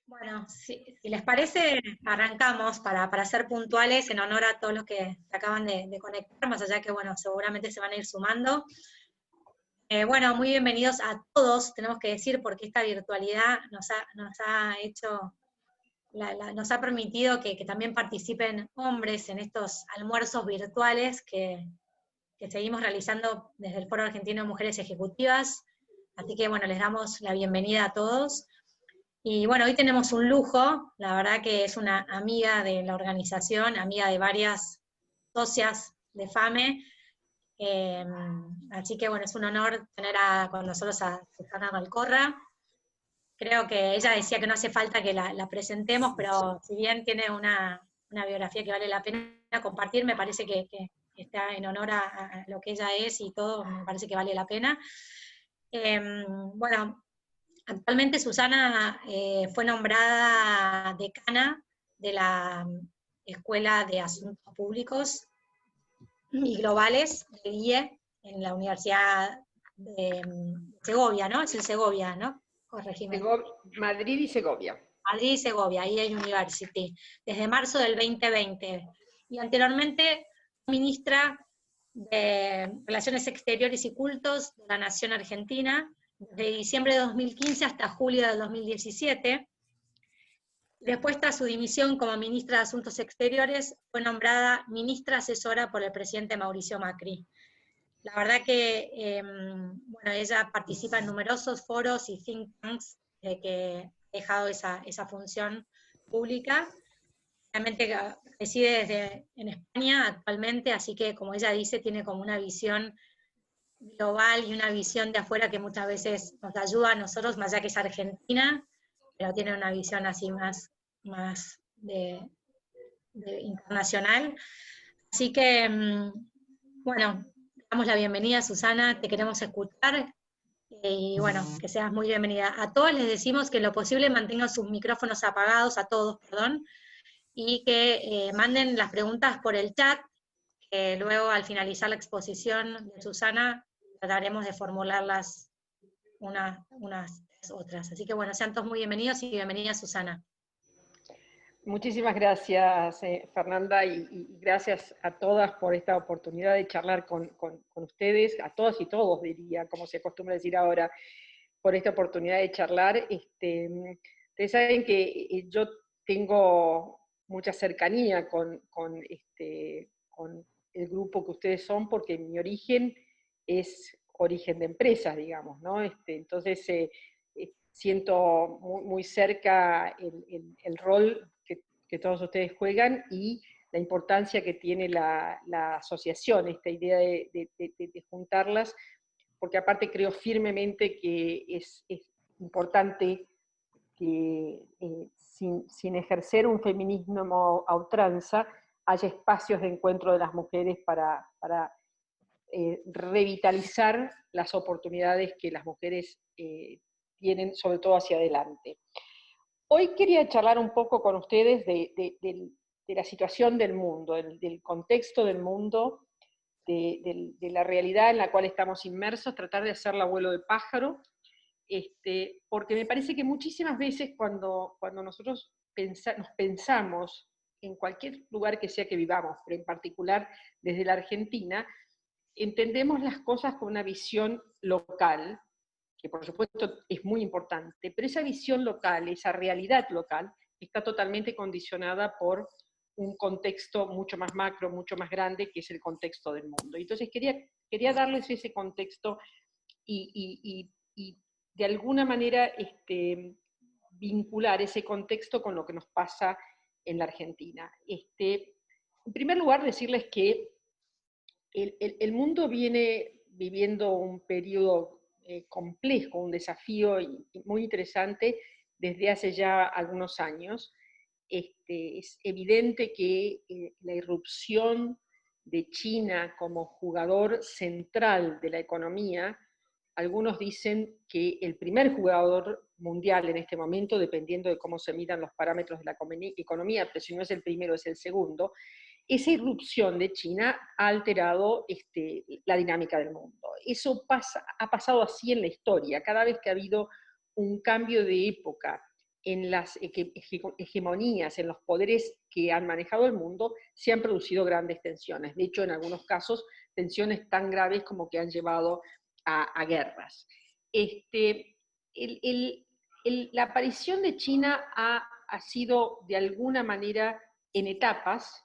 Bueno, si les parece, arrancamos para ser puntuales en honor a todos los que se acaban de conectar, más allá que, bueno, seguramente se van a ir sumando. Bueno, muy bienvenidos a todos, tenemos que decir, porque esta virtualidad nos ha hecho, nos ha permitido que también participen hombres en estos almuerzos virtuales que seguimos realizando desde el Foro Argentino de Mujeres Ejecutivas. Así que, bueno, les damos la bienvenida a todos. Y bueno, hoy tenemos un lujo, la verdad que es una amiga de la organización, amiga de varias socias de FAME, eh, así que bueno, es un honor tener con nosotros a Susana Valcorra. Creo que ella decía que no hace falta que la presentemos, pero si bien tiene una biografía que vale la pena compartir, me parece que está en honor a lo que ella es y todo, me parece que vale la pena. Bueno, actualmente Susana fue nombrada decana de la Escuela de Asuntos Públicos y Globales de IE en la Universidad de Segovia, ¿no? Es en Segovia, ¿no? Corregime. Madrid y Segovia. Madrid y Segovia, IE University, desde marzo del 2020. Y anteriormente, ministra de Relaciones Exteriores y Cultos de la Nación Argentina, de diciembre de 2015 hasta julio de 2017. Después, tras su dimisión como ministra de Asuntos Exteriores, fue nombrada ministra asesora por el presidente Mauricio Macri. La verdad que, bueno, ella participa en numerosos foros y think tanks que ha dejado esa función pública. Realmente reside en España actualmente, así que, como ella dice, tiene como una visión global y una visión de afuera que muchas veces nos ayuda a nosotros, más allá que es Argentina, pero tiene una visión así más internacional. Así que, bueno, damos la bienvenida, Susana, te queremos escuchar, y bueno, que seas muy bienvenida. A todos les decimos que en lo posible mantengan sus micrófonos apagados, a todos, perdón, y que manden las preguntas por el chat, que luego al finalizar la exposición de Susana trataremos de formularlas unas otras. Así que bueno, sean todos muy bienvenidos y bienvenida Susana. Muchísimas gracias, Fernanda, y gracias a todas por esta oportunidad de charlar con ustedes, a todas y todos diría, como se acostumbra decir ahora, por esta oportunidad de charlar. Ustedes saben que yo tengo mucha cercanía con el grupo que ustedes son, porque mi origen es origen de empresas, digamos, ¿no? Entonces, siento muy cerca el rol que todos ustedes juegan y la importancia que tiene la asociación, esta idea de juntarlas, porque aparte creo firmemente que es importante que sin ejercer un feminismo a ultranza haya espacios de encuentro de las mujeres para revitalizar las oportunidades que las mujeres tienen, sobre todo hacia adelante. Hoy quería charlar un poco con ustedes de la situación del mundo, del contexto del mundo, de la realidad en la cual estamos inmersos, tratar de hacerla vuelo de pájaro, porque me parece que muchísimas veces cuando nosotros nos pensamos en cualquier lugar que sea que vivamos, pero en particular desde la Argentina, entendemos las cosas con una visión local, que por supuesto es muy importante, pero esa visión local, esa realidad local, está totalmente condicionada por un contexto mucho más macro, mucho más grande, que es el contexto del mundo. Entonces quería darles ese contexto y de alguna manera vincular ese contexto con lo que nos pasa en la Argentina. En primer lugar, decirles que el mundo viene viviendo un periodo complejo, un desafío muy interesante desde hace ya algunos años. Es evidente que la irrupción de China como jugador central de la economía, algunos dicen que el primer jugador mundial en este momento, dependiendo de cómo se midan los parámetros de la economía, pero si no es el primero, es el segundo, esa irrupción de China ha alterado la dinámica del mundo. Eso ha pasado así en la historia. Cada vez que ha habido un cambio de época en las hegemonías, en los poderes que han manejado el mundo, se han producido grandes tensiones. De hecho, en algunos casos, tensiones tan graves como que han llevado a guerras. La aparición de China ha sido de alguna manera en etapas,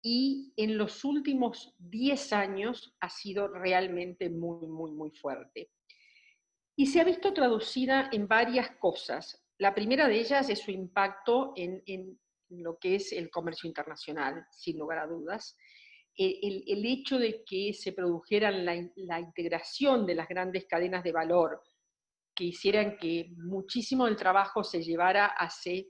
y en los últimos 10 años ha sido realmente muy, muy, muy fuerte. Y se ha visto traducida en varias cosas. La primera de ellas es su impacto en lo que es el comercio internacional, sin lugar a dudas. El hecho de que se produjera la integración de las grandes cadenas de valor, que hicieran que muchísimo del trabajo se llevara hace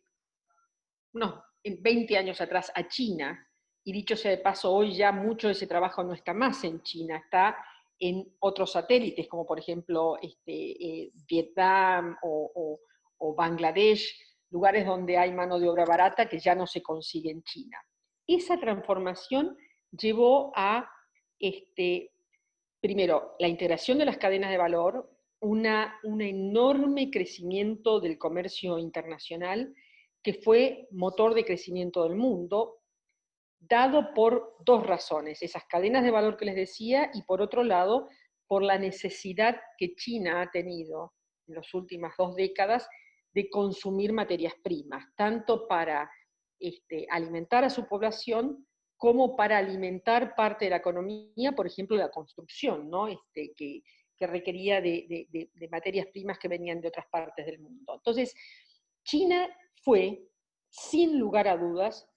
unos 20 años atrás a China, y dicho sea de paso, hoy ya mucho de ese trabajo no está más en China, está en otros satélites, como por ejemplo Vietnam o Bangladesh, lugares donde hay mano de obra barata que ya no se consigue en China. Esa transformación llevó a, primero, la integración de las cadenas de valor, un enorme crecimiento del comercio internacional, que fue motor de crecimiento del mundo, dado por dos razones: esas cadenas de valor que les decía, y por otro lado, por la necesidad que China ha tenido en las últimas 2 décadas de consumir materias primas, tanto para alimentar a su población como para alimentar parte de la economía, por ejemplo, la construcción, ¿no? Que requería de materias primas que venían de otras partes del mundo. Entonces, China fue, sin lugar a dudas,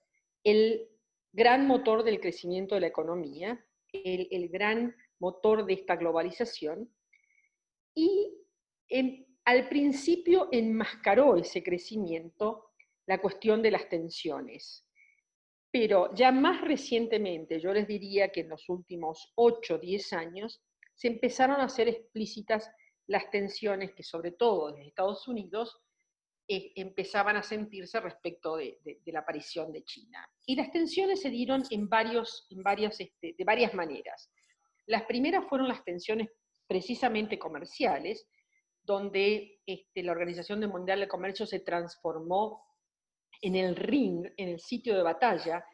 el gran motor del crecimiento de la economía, el gran motor de esta globalización, y al principio enmascaró ese crecimiento la cuestión de las tensiones. Pero ya más recientemente, yo les diría que en los últimos 8 o 10 años, se empezaron a hacer explícitas las tensiones que, sobre todo desde Estados Unidos, empezaban a sentirse respecto de la aparición de China. Y las tensiones se dieron de varias maneras. Las primeras fueron las tensiones precisamente comerciales, donde la Organización Mundial de Comercio se transformó en el ring, en el sitio de batalla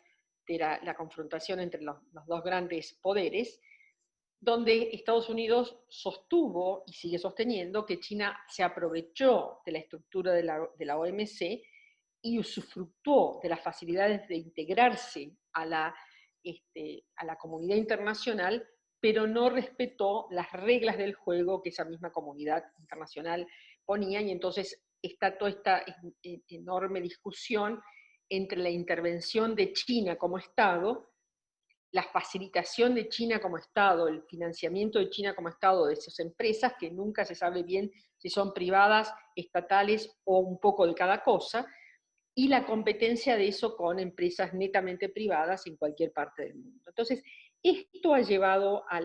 de la confrontación entre los dos grandes poderes, donde Estados Unidos sostuvo y sigue sosteniendo que China se aprovechó de la estructura de la OMC y usufructuó de las facilidades de integrarse a la comunidad internacional, pero no respetó las reglas del juego que esa misma comunidad internacional ponía, y entonces está toda esta enorme discusión entre la intervención de China como Estado, la facilitación de China como Estado, el financiamiento de China como Estado de esas empresas, que nunca se sabe bien si son privadas, estatales o un poco de cada cosa, y la competencia de eso con empresas netamente privadas en cualquier parte del mundo. Entonces, esto ha llevado a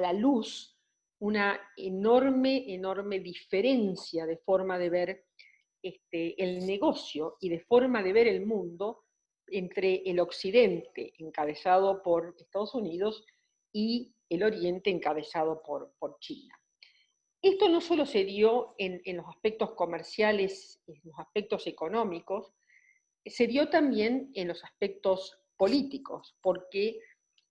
la luz una enorme, enorme diferencia de forma de ver el negocio y de forma de ver el mundo entre el occidente, encabezado por Estados Unidos, y el oriente, encabezado por China. Esto no solo se dio en los aspectos comerciales, en los aspectos económicos, se dio también en los aspectos políticos, porque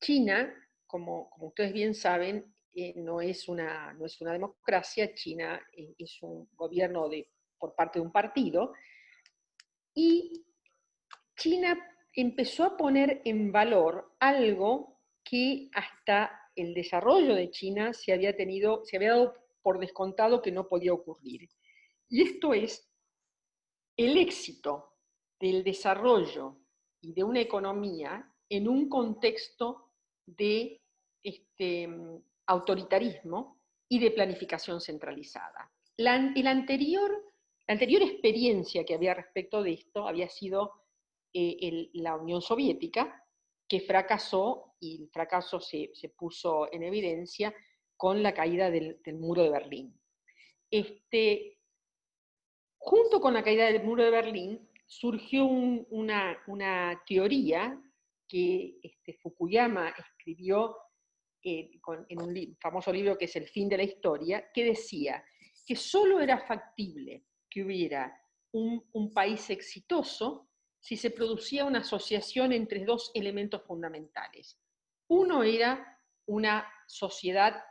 China, como ustedes bien saben, no es una democracia. China es un gobierno por parte de un partido, y China empezó a poner en valor algo que hasta el desarrollo de China se había dado por descontado que no podía ocurrir. Y esto es el éxito del desarrollo y de una economía en un contexto de autoritarismo y de planificación centralizada. La anterior experiencia que había respecto de esto había sido la Unión Soviética, que fracasó, y el fracaso se puso en evidencia con la caída del muro de Berlín. Junto con la caída del muro de Berlín surgió una teoría que Fukuyama escribió en un famoso libro que es El fin de la historia, que decía que solo era factible que hubiera un país exitoso si se producía una asociación entre dos elementos fundamentales. Uno era una sociedad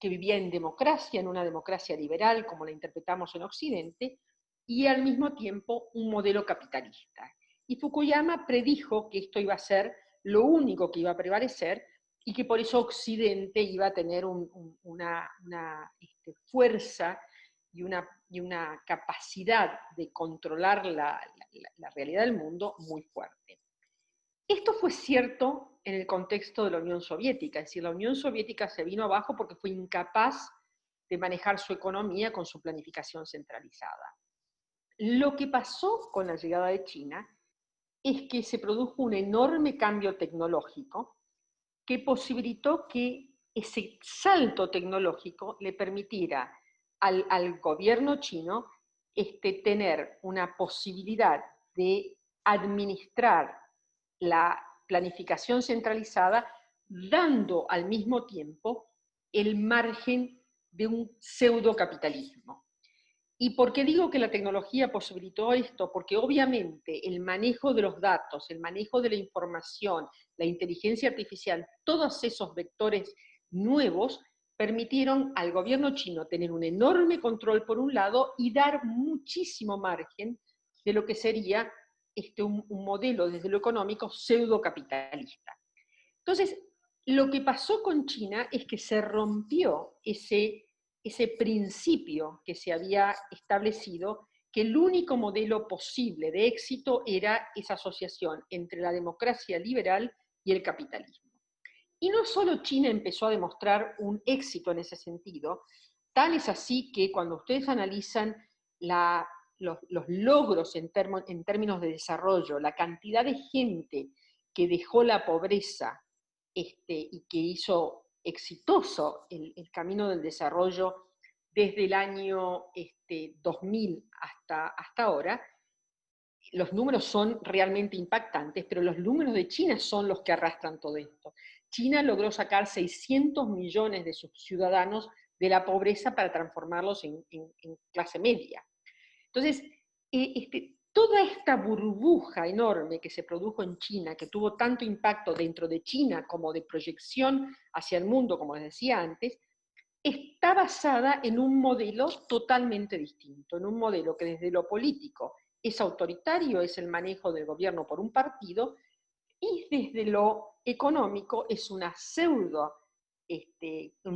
que vivía en democracia, en una democracia liberal, como la interpretamos en Occidente, y al mismo tiempo un modelo capitalista. Y Fukuyama predijo que esto iba a ser lo único que iba a prevalecer y que por eso Occidente iba a tener una fuerza y una capacidad de controlar la realidad del mundo muy fuerte. Esto fue cierto en el contexto de la Unión Soviética, es decir, la Unión Soviética se vino abajo porque fue incapaz de manejar su economía con su planificación centralizada. Lo que pasó con la llegada de China es que se produjo un enorme cambio tecnológico que posibilitó que ese salto tecnológico le permitiera al gobierno chino tener una posibilidad de administrar la planificación centralizada, dando al mismo tiempo el margen de un pseudocapitalismo. ¿Y por qué digo que la tecnología posibilitó esto? Porque obviamente el manejo de los datos, el manejo de la información, la inteligencia artificial, todos esos vectores nuevos permitieron al gobierno chino tener un enorme control por un lado y dar muchísimo margen de lo que sería un modelo desde lo económico pseudocapitalista. Entonces, lo que pasó con China es que se rompió ese principio que se había establecido, que el único modelo posible de éxito era esa asociación entre la democracia liberal y el capitalismo. Y no solo China empezó a demostrar un éxito en ese sentido, tal es así que cuando ustedes analizan los logros en términos de desarrollo, la cantidad de gente que dejó la pobreza y que hizo exitoso el camino del desarrollo desde el año 2000 hasta ahora, los números son realmente impactantes, pero los números de China son los que arrastran todo esto. China logró sacar 600 millones de sus ciudadanos de la pobreza para transformarlos en clase media. Entonces, toda esta burbuja enorme que se produjo en China, que tuvo tanto impacto dentro de China como de proyección hacia el mundo, como les decía antes, está basada en un modelo totalmente distinto, en un modelo que desde lo político es autoritario, es el manejo del gobierno por un partido, y desde lo económico es un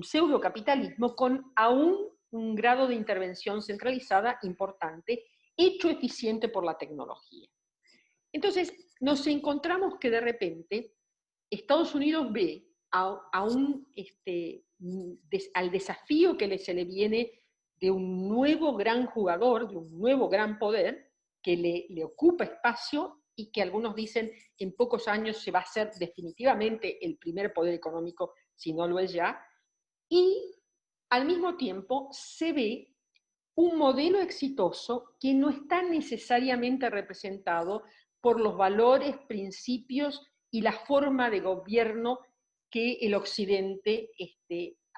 pseudocapitalismo con aún un grado de intervención centralizada importante, hecho eficiente por la tecnología. Entonces, nos encontramos que de repente Estados Unidos ve al desafío que se le viene de un nuevo gran jugador, de un nuevo gran poder, que le ocupa espacio y que algunos dicen en pocos años se va a hacer definitivamente el primer poder económico, si no lo es ya, y al mismo tiempo se ve un modelo exitoso que no está necesariamente representado por los valores, principios y la forma de gobierno que el Occidente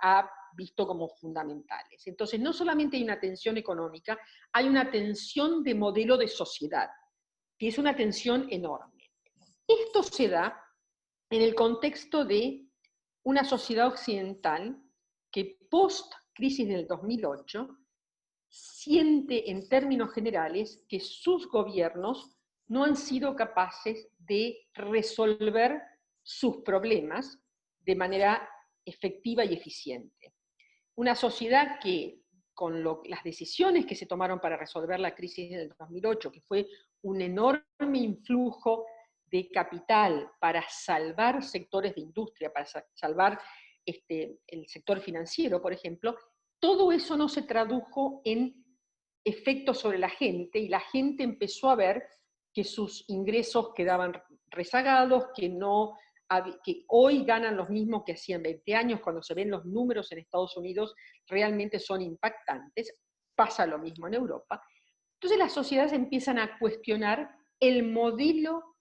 ha visto como fundamentales. Entonces, no solamente hay una tensión económica, hay una tensión de modelo de sociedad, que es una tensión enorme. Esto se da en el contexto de una sociedad occidental que post-crisis del 2008 siente en términos generales que sus gobiernos no han sido capaces de resolver sus problemas de manera efectiva y eficiente. Una sociedad que, con las decisiones que se tomaron para resolver la crisis del 2008, que fue un enorme influjo de capital para salvar sectores de industria, para salvar el sector financiero, por ejemplo, todo eso no se tradujo en efectos sobre la gente y la gente empezó a ver que sus ingresos quedaban rezagados, que hoy ganan los mismos que hacían 20 años, cuando se ven los números en Estados Unidos realmente son impactantes, pasa lo mismo en Europa. Entonces las sociedades empiezan a cuestionar el modelo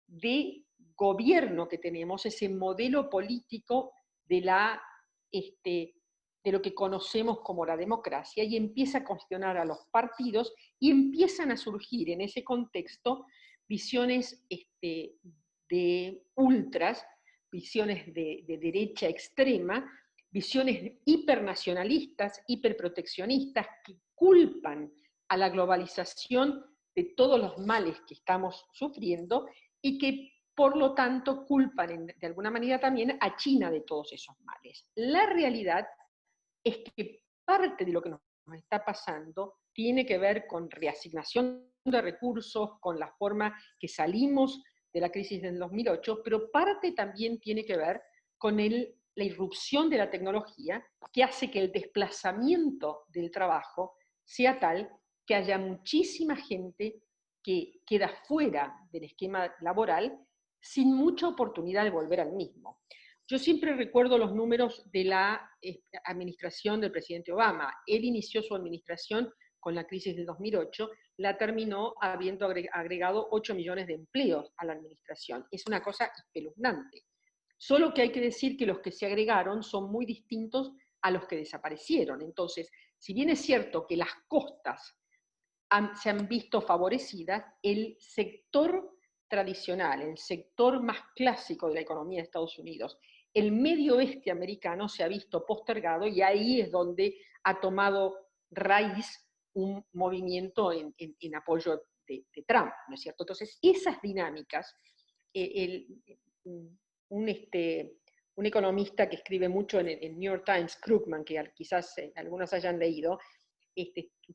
de gobierno que tenemos, ese modelo político de de lo que conocemos como la democracia y empieza a cuestionar a los partidos y empiezan a surgir en ese contexto visiones de ultras, visiones de derecha extrema, visiones hipernacionalistas, hiperproteccionistas, que culpan a la globalización de todos los males que estamos sufriendo y que por lo tanto culpan de alguna manera también a China de todos esos males. La realidad es que parte de lo que nos está pasando tiene que ver con reasignación de recursos, con la forma que salimos de la crisis del 2008, pero parte también tiene que ver con la irrupción de la tecnología que hace que el desplazamiento del trabajo sea tal que haya muchísima gente que queda fuera del esquema laboral sin mucha oportunidad de volver al mismo. Yo siempre recuerdo los números de la administración del presidente Obama. Él inició su administración con la crisis del 2008, la terminó habiendo agregado 8 millones de empleos a la administración. Es una cosa espeluznante. Solo que hay que decir que los que se agregaron son muy distintos a los que desaparecieron. Entonces, si bien es cierto que las costas se han visto favorecidas, el sector tradicional, el sector más clásico de la economía de Estados Unidos, el medio oeste americano se ha visto postergado y ahí es donde ha tomado raíz un movimiento en apoyo de Trump, ¿no es cierto? Entonces, esas dinámicas, un economista que escribe mucho en el New York Times, Krugman, que quizás algunos hayan leído,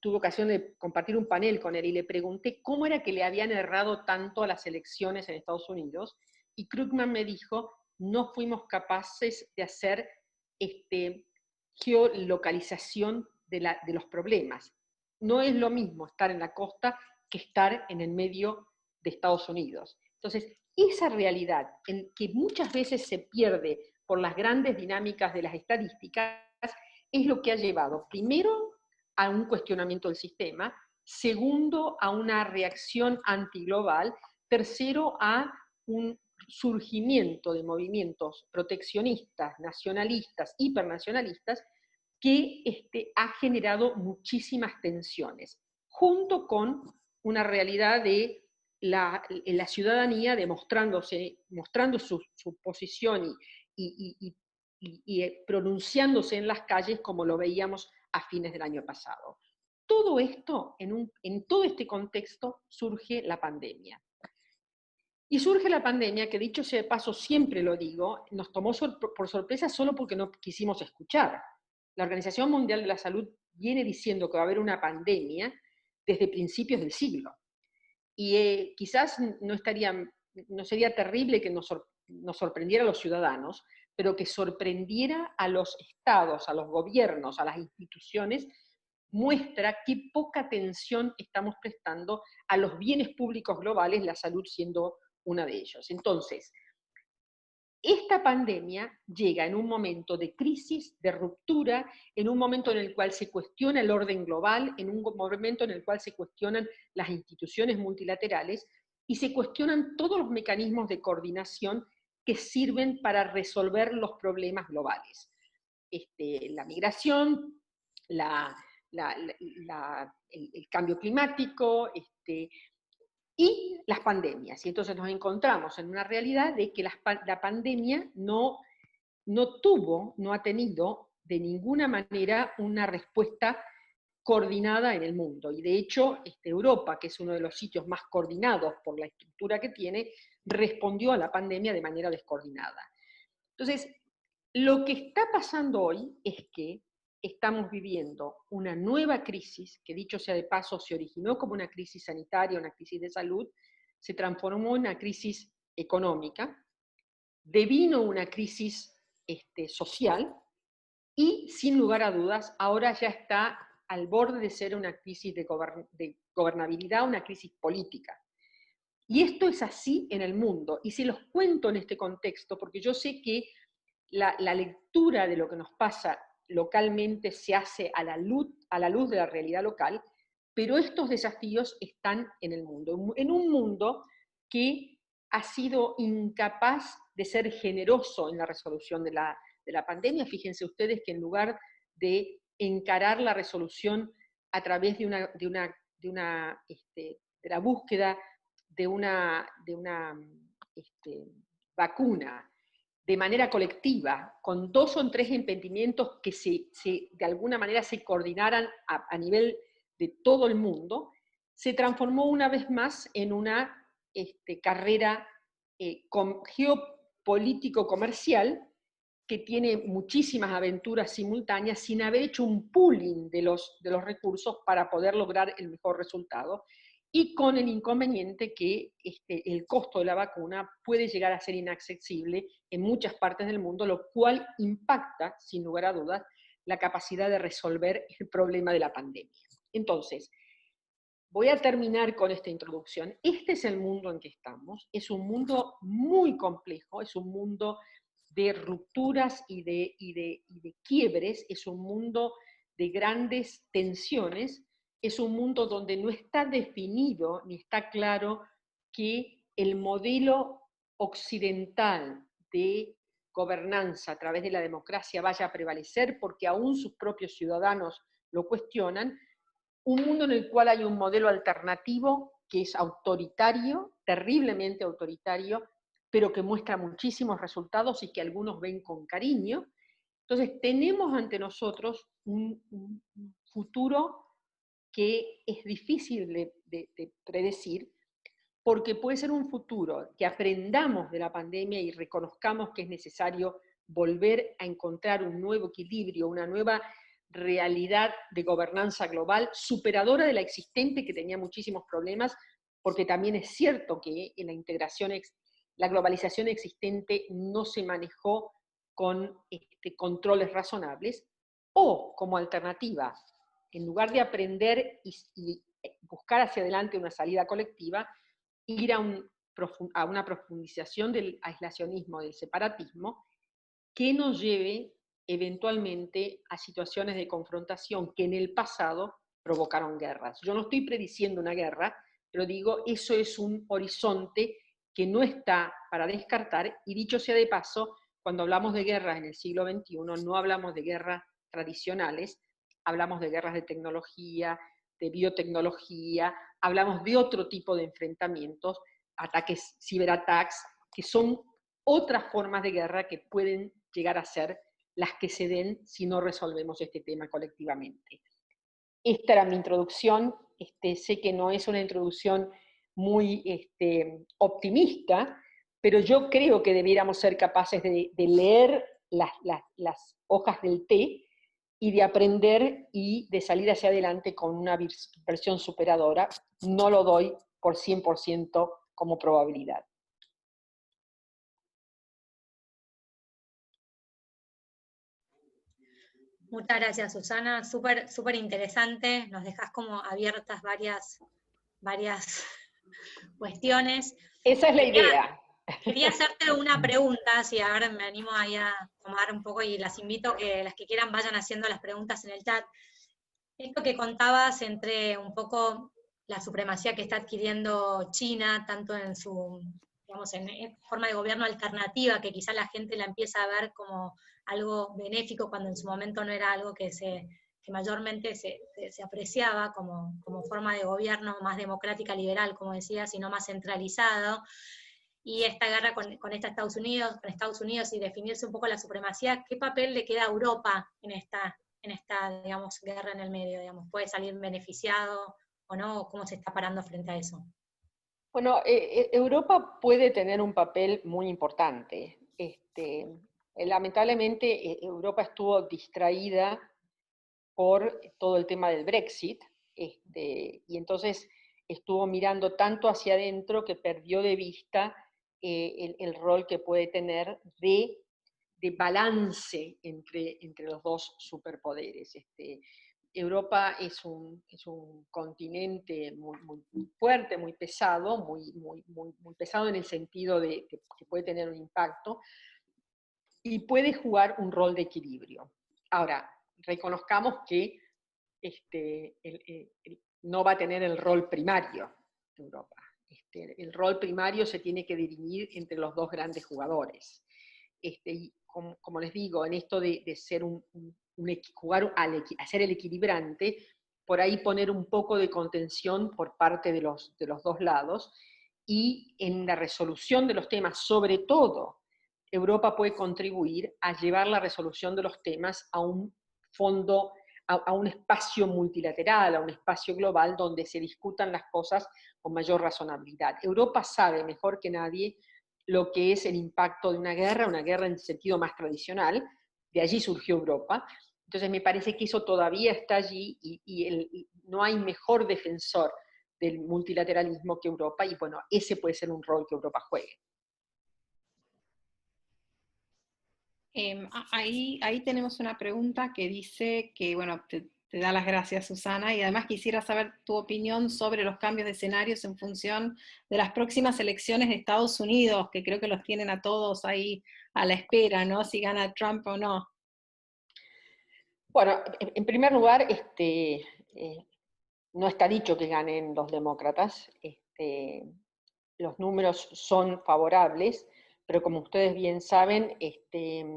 tuve ocasión de compartir un panel con él y le pregunté cómo era que le habían errado tanto a las elecciones en Estados Unidos, y Krugman me dijo, no fuimos capaces de hacer geolocalización de los problemas. No es lo mismo estar en la costa que estar en el medio de Estados Unidos. Entonces, esa realidad en que muchas veces se pierde por las grandes dinámicas de las estadísticas es lo que ha llevado, primero, a un cuestionamiento del sistema, segundo, a una reacción antiglobal, tercero, a un surgimiento de movimientos proteccionistas, nacionalistas, hipernacionalistas, que ha generado muchísimas tensiones, junto con una realidad de la ciudadanía mostrando su posición y pronunciándose en las calles como lo veíamos a fines del año pasado. Todo esto, en todo este contexto, surge la pandemia. Y surge la pandemia, que dicho sea de paso, siempre lo digo, nos tomó por sorpresa solo porque no quisimos escuchar. La Organización Mundial de la Salud viene diciendo que va a haber una pandemia desde principios del siglo. Y quizás no sería terrible que nos sorprendiera a los ciudadanos, pero que sorprendiera a los estados, a los gobiernos, a las instituciones, muestra qué poca atención estamos prestando a los bienes públicos globales, la salud siendo una de ellos. Entonces, esta pandemia llega en un momento de crisis, de ruptura, en un momento en el cual se cuestiona el orden global, en un momento en el cual se cuestionan las instituciones multilaterales y se cuestionan todos los mecanismos de coordinación que sirven para resolver los problemas globales. La migración, el cambio climático, y las pandemias. Y entonces nos encontramos en una realidad de que la pandemia no ha tenido de ninguna manera una respuesta coordinada en el mundo. Y de hecho, Europa, que es uno de los sitios más coordinados por la estructura que tiene, respondió a la pandemia de manera descoordinada. Entonces, lo que está pasando hoy es que estamos viviendo una nueva crisis, que dicho sea de paso, se originó como una crisis sanitaria, una crisis de salud, se transformó en una crisis económica, devino una crisis social, y sin lugar a dudas, ahora ya está al borde de ser una crisis de gobernabilidad, una crisis política. Y esto es así en el mundo, y se los cuento en este contexto, porque yo sé que la lectura de lo que nos pasa localmente se hace a la luz de la realidad local, pero estos desafíos están en el mundo, en un mundo que ha sido incapaz de ser generoso en la resolución de la pandemia. Fíjense ustedes que en lugar de encarar la resolución a través de la búsqueda de una vacuna de manera colectiva, con 2 o 3 emprendimientos que de alguna manera se coordinaran a nivel de todo el mundo, se transformó una vez más en una carrera geopolítico-comercial que tiene muchísimas aventuras simultáneas sin haber hecho un pooling de los recursos para poder lograr el mejor resultado, y con el inconveniente que el costo de la vacuna puede llegar a ser inaccesible en muchas partes del mundo, lo cual impacta, sin lugar a dudas, la capacidad de resolver el problema de la pandemia. Entonces, voy a terminar con esta introducción. Este es el mundo en que estamos. Es un mundo muy complejo, es un mundo de rupturas y de quiebres, es un mundo de grandes tensiones, es un mundo donde no está definido ni está claro que el modelo occidental de gobernanza a través de la democracia vaya a prevalecer, porque aún sus propios ciudadanos lo cuestionan. Un mundo en el cual hay un modelo alternativo que es autoritario, terriblemente autoritario, pero que muestra muchísimos resultados y que algunos ven con cariño. Entonces tenemos ante nosotros un futuro que es difícil de predecir, porque puede ser un futuro que aprendamos de la pandemia y reconozcamos que es necesario volver a encontrar un nuevo equilibrio, una nueva realidad de gobernanza global, superadora de la existente, que tenía muchísimos problemas, porque también es cierto que en la globalización existente no se manejó con controles razonables, o como alternativa, en lugar de aprender y buscar hacia adelante una salida colectiva, ir a una profundización del aislacionismo, del separatismo, que nos lleve eventualmente a situaciones de confrontación que en el pasado provocaron guerras. Yo no estoy prediciendo una guerra, pero digo, eso es un horizonte que no está para descartar, y dicho sea de paso, cuando hablamos de guerras en el siglo XXI, no hablamos de guerras tradicionales, hablamos de guerras de tecnología, de biotecnología, hablamos de otro tipo de enfrentamientos, ataques, ciberataques, que son otras formas de guerra que pueden llegar a ser las que se den si no resolvemos este tema colectivamente. Esta era mi introducción. Sé que no es una introducción muy optimista, pero yo creo que debiéramos ser capaces de leer las hojas del té y de aprender y de salir hacia adelante con una versión superadora. No lo doy por 100% como probabilidad. Muchas gracias, Susana. Súper, súper interesante. Nos dejas como abiertas varias cuestiones. Esa es la idea. Quería hacerte una pregunta, si ahora me animo ahí a tomar un poco, y las invito a que las que quieran vayan haciendo las preguntas en el chat. Esto que contabas entre un poco la supremacía que está adquiriendo China, tanto en su, digamos, en forma de gobierno alternativa, que quizá la gente la empieza a ver como algo benéfico, cuando en su momento no era algo que mayormente se apreciaba como forma de gobierno más democrática, liberal, como decía, sino más centralizado. Y esta guerra con Estados Unidos y definirse un poco la supremacía, ¿qué papel le queda a Europa en esta, digamos, guerra en el medio? Digamos, ¿puede salir beneficiado o no? ¿Cómo se está parando frente a eso? Bueno, Europa puede tener un papel muy importante. Lamentablemente, Europa estuvo distraída por todo el tema del Brexit, y entonces estuvo mirando tanto hacia adentro que perdió de vista el rol que puede tener de balance entre los dos superpoderes. Europa es un continente muy fuerte, muy pesado, muy pesado en el sentido de que puede tener un impacto, y puede jugar un rol de equilibrio. Ahora, reconozcamos que no va a tener el rol primario de Europa. El rol primario se tiene que dirimir entre los dos grandes jugadores. Y como les digo, en esto de ser hacer el equilibrante, por ahí poner un poco de contención por parte de los dos lados, y en la resolución de los temas, sobre todo, Europa puede contribuir a llevar la resolución de los temas a un fondo, a un espacio multilateral, a un espacio global donde se discutan las cosas con mayor razonabilidad. Europa sabe mejor que nadie lo que es el impacto de una guerra en el sentido más tradicional, de allí surgió Europa. Entonces me parece que eso todavía está allí y no hay mejor defensor del multilateralismo que Europa, y bueno, ese puede ser un rol que Europa juegue. Ahí tenemos una pregunta que dice que, bueno, te da las gracias, Susana, y además quisiera saber tu opinión sobre los cambios de escenarios en función de las próximas elecciones de Estados Unidos, que creo que los tienen a todos ahí a la espera, ¿no? Si gana Trump o no. Bueno, en primer lugar, no está dicho que ganen los demócratas. Los números son favorables, pero como ustedes bien saben, el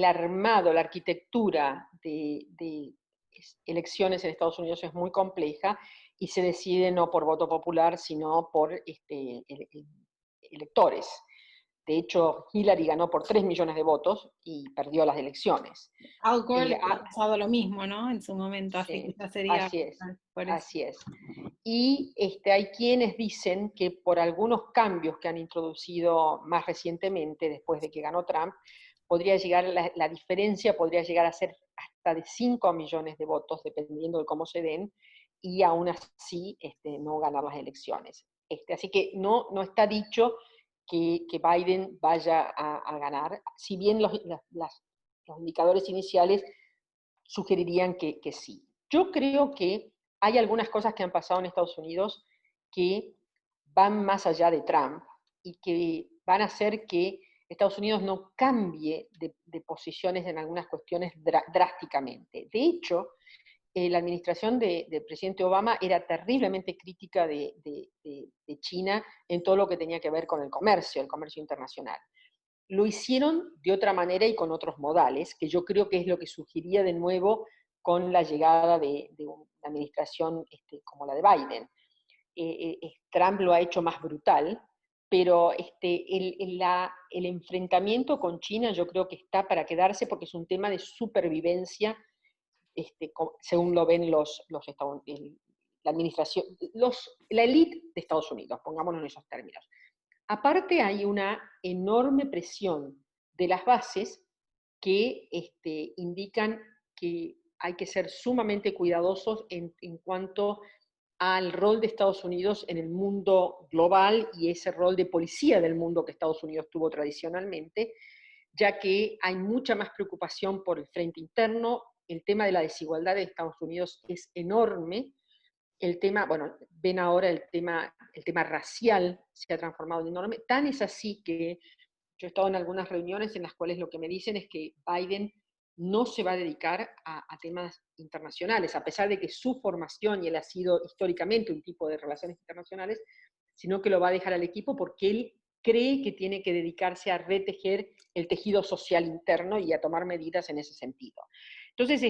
armado, la arquitectura de elecciones en Estados Unidos es muy compleja y se decide no por voto popular, sino por electores. De hecho, Hillary ganó por 3 millones de votos y perdió las elecciones. Al Gore le ha pasado lo mismo, ¿no? En su momento, así que ya sería... Así es, por eso. así es. Y hay quienes dicen que por algunos cambios que han introducido más recientemente, después de que ganó Trump, podría llegar, la diferencia podría llegar a ser hasta de 5 millones de votos, dependiendo de cómo se den, y aún así no ganar las elecciones. Así que no está dicho que Biden vaya a ganar, si bien los indicadores iniciales sugerirían que sí. Yo creo que hay algunas cosas que han pasado en Estados Unidos que van más allá de Trump y que van a hacer que Estados Unidos no cambie de posiciones en algunas cuestiones drásticamente. De hecho, la administración del presidente Obama era terriblemente crítica de China en todo lo que tenía que ver con el comercio internacional. Lo hicieron de otra manera y con otros modales, que yo creo que es lo que surgiría de nuevo con la llegada de una administración como la de Biden. Trump lo ha hecho más brutal, pero el enfrentamiento con China yo creo que está para quedarse porque es un tema de supervivencia, según lo ven la administración, la élite de Estados Unidos, pongámonos en esos términos. Aparte hay una enorme presión de las bases que indican que hay que ser sumamente cuidadosos en cuanto al rol de Estados Unidos en el mundo global y ese rol de policía del mundo que Estados Unidos tuvo tradicionalmente, ya que hay mucha más preocupación por el frente interno. El tema de la desigualdad de Estados Unidos es enorme. El tema, bueno, ven ahora el tema racial se ha transformado en enorme. Tan es así que yo he estado en algunas reuniones en las cuales lo que me dicen es que Biden no se va a dedicar a temas internacionales, a pesar de que su formación, y él ha sido históricamente un tipo de relaciones internacionales, sino que lo va a dejar al equipo porque él cree que tiene que dedicarse a retejer el tejido social interno y a tomar medidas en ese sentido. Entonces,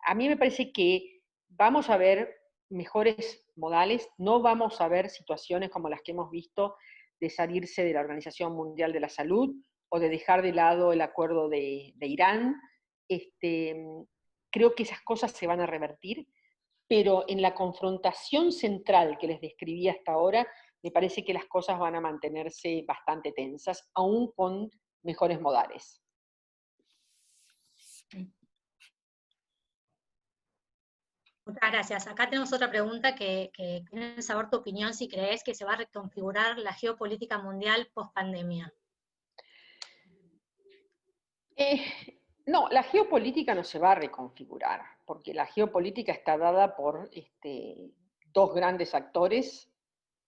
a mí me parece que vamos a ver mejores modales, no vamos a ver situaciones como las que hemos visto de salirse de la Organización Mundial de la Salud o de dejar de lado el acuerdo de Irán. Creo que esas cosas se van a revertir, pero en la confrontación central que les describí hasta ahora, me parece que las cosas van a mantenerse bastante tensas, aún con mejores modales. Muchas gracias. Acá tenemos otra pregunta que quieren saber tu opinión, si crees que se va a reconfigurar la geopolítica mundial post-pandemia. No, la geopolítica no se va a reconfigurar, porque la geopolítica está dada por dos grandes actores,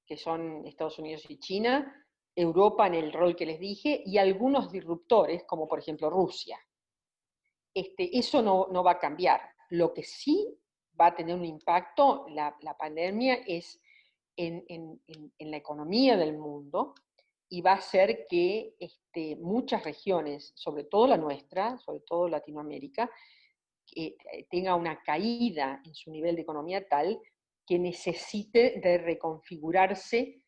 que son Estados Unidos y China, Europa en el rol que les dije, y algunos disruptores, como por ejemplo Rusia. Eso no va a cambiar. Lo que sí va a tener un impacto, la pandemia, es en la economía del mundo, y va a hacer que muchas regiones, sobre todo la nuestra, sobre todo Latinoamérica, tenga una caída en su nivel de economía tal que necesite de reconfigurarse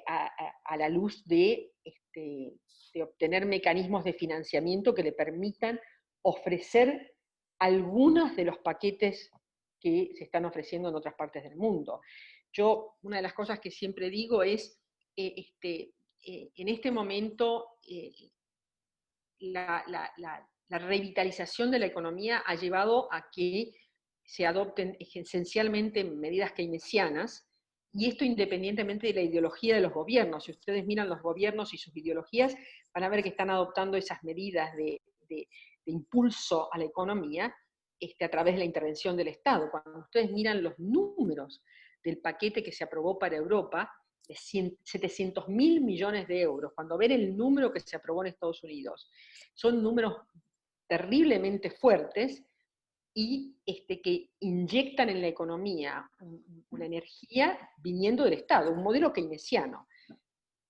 a la luz de obtener mecanismos de financiamiento que le permitan ofrecer algunos de los paquetes que se están ofreciendo en otras partes del mundo. Yo, una de las cosas que siempre digo es, en este momento, la revitalización de la economía ha llevado a que se adopten esencialmente medidas keynesianas, y esto independientemente de la ideología de los gobiernos. Si ustedes miran los gobiernos y sus ideologías, van a ver que están adoptando esas medidas de impulso a la economía a través de la intervención del Estado. Cuando ustedes miran los números del paquete que se aprobó para Europa, de 700.000 millones de euros, cuando ven el número que se aprobó en Estados Unidos, son números terriblemente fuertes y que inyectan en la economía una energía viniendo del Estado, un modelo keynesiano.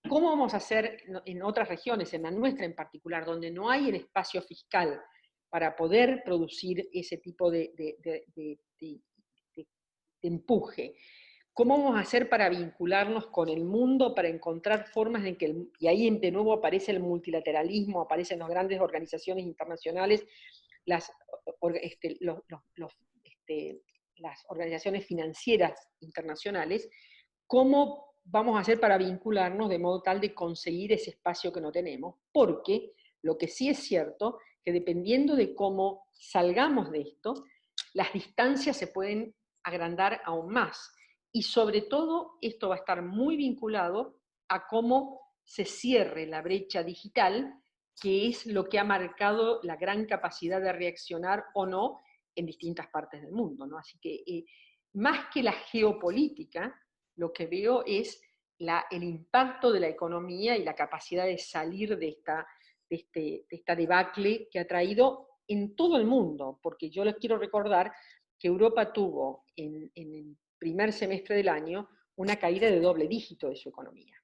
¿Cómo vamos a hacer en otras regiones, en la nuestra en particular, donde no hay el espacio fiscal para poder producir ese tipo de empuje? ¿Cómo vamos a hacer para vincularnos con el mundo, para encontrar formas en que, y ahí de nuevo aparece el multilateralismo, aparecen las grandes organizaciones internacionales, las organizaciones financieras internacionales, cómo vamos a hacer para vincularnos de modo tal de conseguir ese espacio que no tenemos? Porque lo que sí es cierto, que dependiendo de cómo salgamos de esto, las distancias se pueden agrandar aún más. Y sobre todo, esto va a estar muy vinculado a cómo se cierre la brecha digital, que es lo que ha marcado la gran capacidad de reaccionar o no en distintas partes del mundo, ¿no? Así que, más que la geopolítica, lo que veo es el impacto de la economía y la capacidad de salir de esta debacle que ha traído en todo el mundo, porque yo les quiero recordar que Europa tuvo en el primer semestre del año una caída de doble dígito de su economía.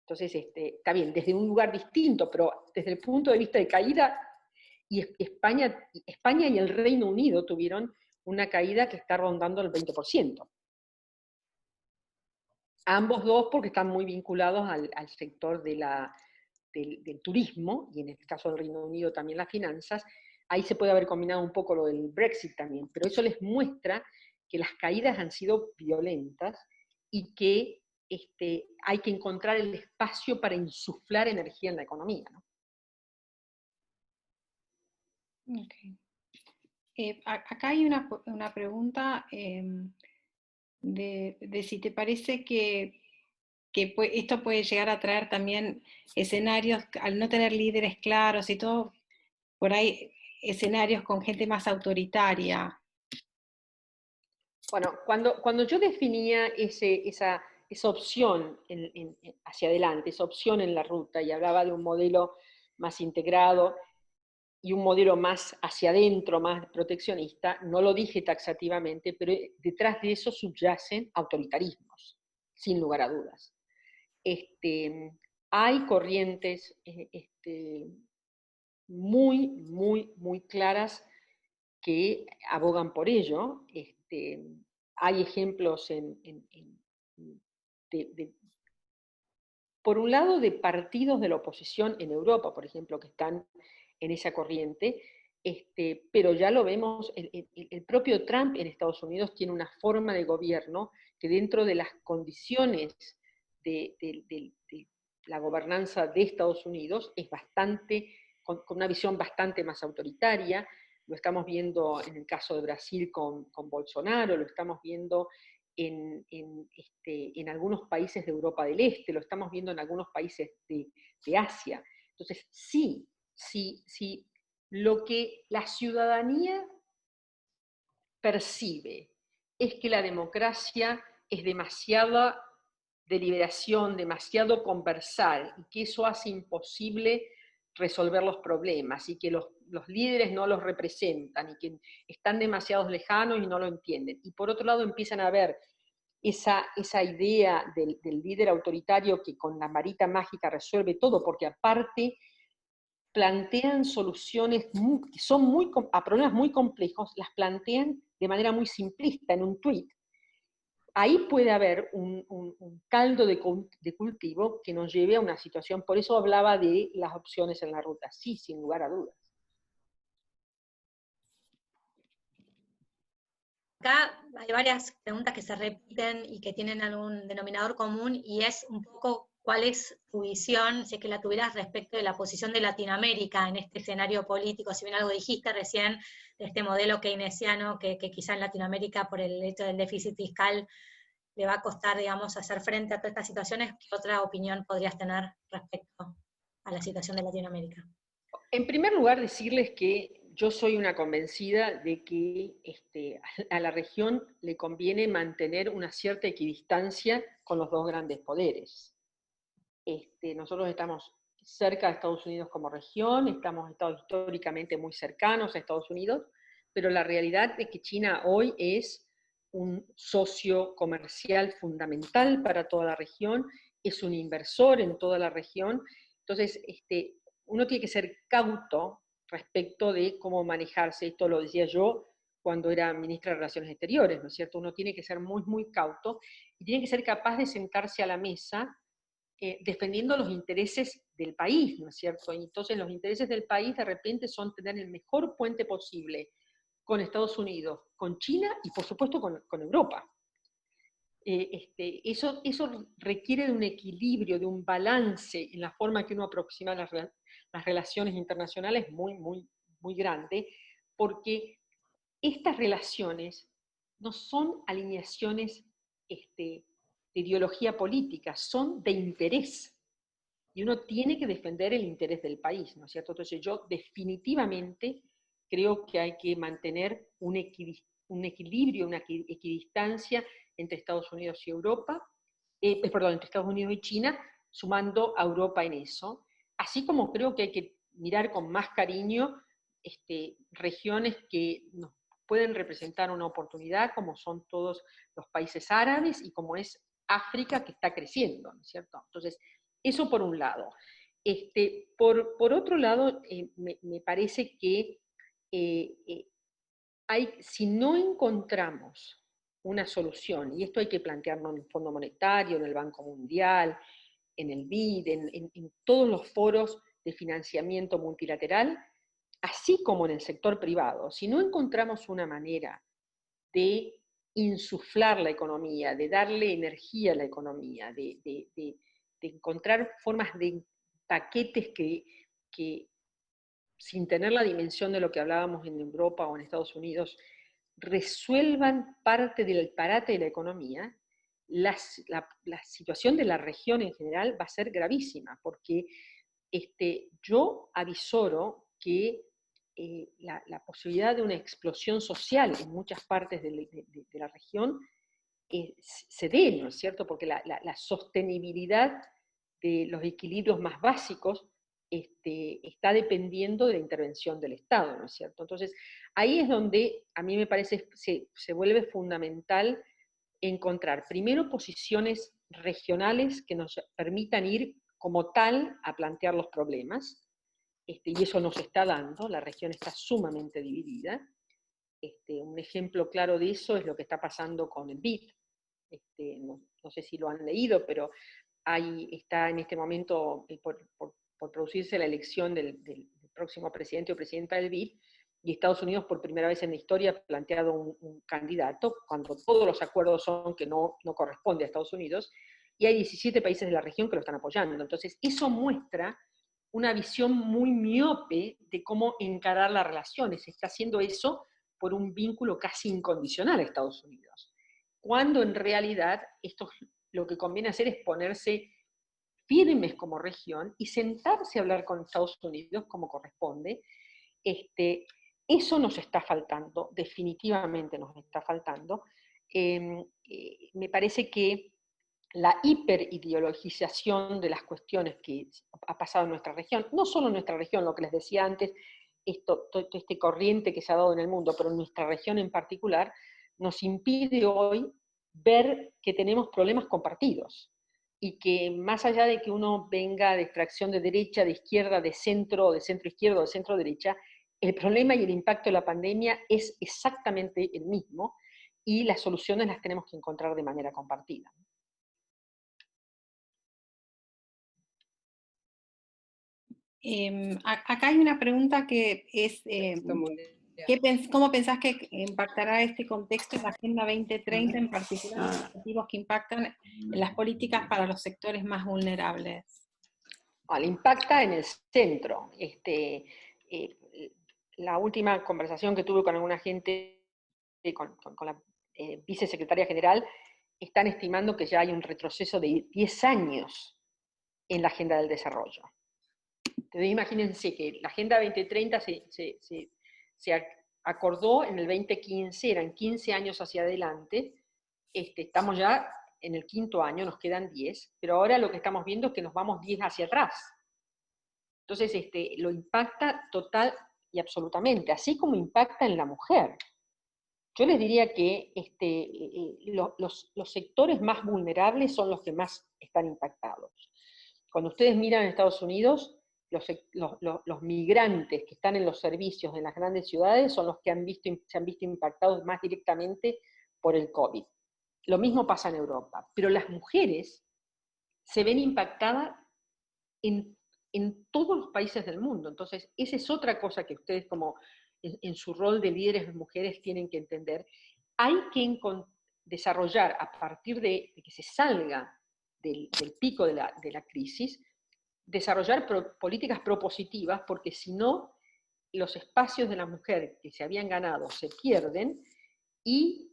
Entonces, está bien, desde un lugar distinto, pero desde el punto de vista de caída, y España y el Reino Unido tuvieron una caída que está rondando el 20%. Ambos dos porque están muy vinculados al sector del turismo, y en el caso del Reino Unido también las finanzas. Ahí se puede haber combinado un poco lo del Brexit también, pero eso les muestra que las caídas han sido violentas y que hay que encontrar el espacio para insuflar energía en la economía, ¿no? Okay. Acá hay una pregunta de si te parece que esto puede llegar a traer también escenarios, al no tener líderes claros y todo, por ahí escenarios con gente más autoritaria. Bueno, cuando yo definía esa opción hacia adelante, esa opción en la ruta, y hablaba de un modelo más integrado y un modelo más hacia adentro, más proteccionista, no lo dije taxativamente, pero detrás de eso subyacen autoritarismos, sin lugar a dudas. Hay corrientes muy, muy, muy claras que abogan por ello. Hay ejemplos por un lado, de partidos de la oposición en Europa, por ejemplo, que están en esa corriente, pero ya lo vemos, el propio Trump en Estados Unidos tiene una forma de gobierno que dentro de las condiciones de la gobernanza de Estados Unidos es con una visión bastante más autoritaria. Lo estamos viendo en el caso de Brasil con Bolsonaro, lo estamos viendo en algunos países de Europa del Este, lo estamos viendo en algunos países de Asia. Entonces, sí, lo que la ciudadanía percibe es que la democracia es demasiada deliberación, demasiado conversar, y que eso hace imposible resolver los problemas, y que los líderes no los representan, y que están demasiado lejanos y no lo entienden. Y por otro lado empiezan a haber esa idea del líder autoritario que con la varita mágica resuelve todo, porque aparte plantean soluciones que son a problemas muy complejos, las plantean de manera muy simplista en un tuit. Ahí puede haber un caldo de cultivo que nos lleve a una situación, por eso hablaba de las opciones en la ruta, sí, sin lugar a dudas. Acá hay varias preguntas que se repiten y que tienen algún denominador común, y es un poco cuál es tu visión, si es que la tuvieras, respecto de la posición de Latinoamérica en este escenario político. Si bien algo dijiste recién de este modelo keynesiano que quizá en Latinoamérica, por el hecho del déficit fiscal, le va a costar, digamos, hacer frente a todas estas situaciones, ¿qué otra opinión podrías tener respecto a la situación de Latinoamérica? En primer lugar, decirles que yo soy una convencida de que a la región le conviene mantener una cierta equidistancia con los dos grandes poderes. Nosotros estamos cerca de Estados Unidos como región, hemos estado históricamente muy cercanos a Estados Unidos, pero la realidad es que China hoy es un socio comercial fundamental para toda la región, es un inversor en toda la región. Entonces, uno tiene que ser cauto respecto de cómo manejarse. Esto lo decía yo cuando era ministra de Relaciones Exteriores, ¿no es cierto? Uno tiene que ser muy, muy cauto y tiene que ser capaz de sentarse a la mesa defendiendo los intereses del país, ¿no es cierto? Y entonces los intereses del país de repente son tener el mejor puente posible con Estados Unidos, con China y por supuesto con Europa. Eso requiere de un equilibrio, de un balance en la forma que uno aproxima las relaciones internacionales muy, muy, muy grande, porque estas relaciones no son alineaciones de ideología política, son de interés. Y uno tiene que defender el interés del país, ¿no es cierto? Entonces yo definitivamente creo que hay que mantener un equilibrio, una equidistancia entre Estados Unidos y Europa, entre Estados Unidos y China, sumando a Europa en eso. Así como creo que hay que mirar con más cariño regiones que nos pueden representar una oportunidad, como son todos los países árabes y como es África, que está creciendo, ¿no es cierto? Entonces, eso por un lado. Por otro lado, me parece que si no encontramos una solución, y esto hay que plantearlo en el Fondo Monetario, en el Banco Mundial, en el BID, en todos los foros de financiamiento multilateral, así como en el sector privado, si no encontramos una manera de insuflar la economía, de darle energía a la economía, de encontrar formas de paquetes que, sin tener la dimensión de lo que hablábamos en Europa o en Estados Unidos, resuelvan parte del parate de la economía, la situación de la región en general va a ser gravísima, porque yo avisoro que la posibilidad de una explosión social en muchas partes de la región se dé, ¿no es cierto? Porque la sostenibilidad de los equilibrios más básicos está dependiendo de la intervención del Estado, ¿no es cierto? Entonces, ahí es donde a mí me parece se vuelve fundamental encontrar primero posiciones regionales que nos permitan ir como tal a plantear los problemas, y eso nos está dando, la región está sumamente dividida. Un ejemplo claro de eso es lo que está pasando con el BID. No sé si lo han leído, pero ahí está en este momento por producirse la elección del próximo presidente o presidenta del BID, y Estados Unidos por primera vez en la historia ha planteado un candidato, cuando todos los acuerdos son que no corresponde a Estados Unidos, y hay 17 países de la región que lo están apoyando. Entonces, eso muestra una visión muy miope de cómo encarar las relaciones. Se está haciendo eso por un vínculo casi incondicional a Estados Unidos, cuando en realidad lo que conviene hacer es ponerse firmes como región y sentarse a hablar con Estados Unidos como corresponde. Eso nos está faltando, definitivamente nos está faltando. Me parece que la hiperideologización de las cuestiones que ha pasado en nuestra región, no solo en nuestra región, lo que les decía antes, todo este corriente que se ha dado en el mundo, pero en nuestra región en particular, nos impide hoy ver que tenemos problemas compartidos y que más allá de que uno venga de extracción de derecha, de izquierda, de centro izquierdo, de centro derecha, el problema y el impacto de la pandemia es exactamente el mismo y las soluciones las tenemos que encontrar de manera compartida. Acá hay una pregunta que es, ¿cómo pensás que impactará este contexto en la Agenda 2030, en particular los objetivos que impactan en las políticas para los sectores más vulnerables? Impacta en el centro. La última conversación que tuve con alguna gente, con la vicesecretaria general, están estimando que ya hay un retroceso de 10 años en la agenda del desarrollo. Entonces imagínense que la Agenda 2030 se acordó en el 2015, eran 15 años hacia adelante, estamos ya en el 5.º año, nos quedan 10, pero ahora lo que estamos viendo es que nos vamos 10 hacia atrás. Entonces lo impacta total y absolutamente, así como impacta en la mujer. Yo les diría que los sectores más vulnerables son los que más están impactados. Cuando ustedes miran en Estados Unidos, los migrantes que están en los servicios en las grandes ciudades son los que se han visto impactados más directamente por el COVID. Lo mismo pasa en Europa, pero las mujeres se ven impactadas en todos los países del mundo. Entonces, esa es otra cosa que ustedes como en su rol de líderes de mujeres tienen que entender. Hay que desarrollar, a partir de que se salga del pico de la crisis, desarrollar políticas propositivas, porque si no, los espacios de la mujer que se habían ganado se pierden, y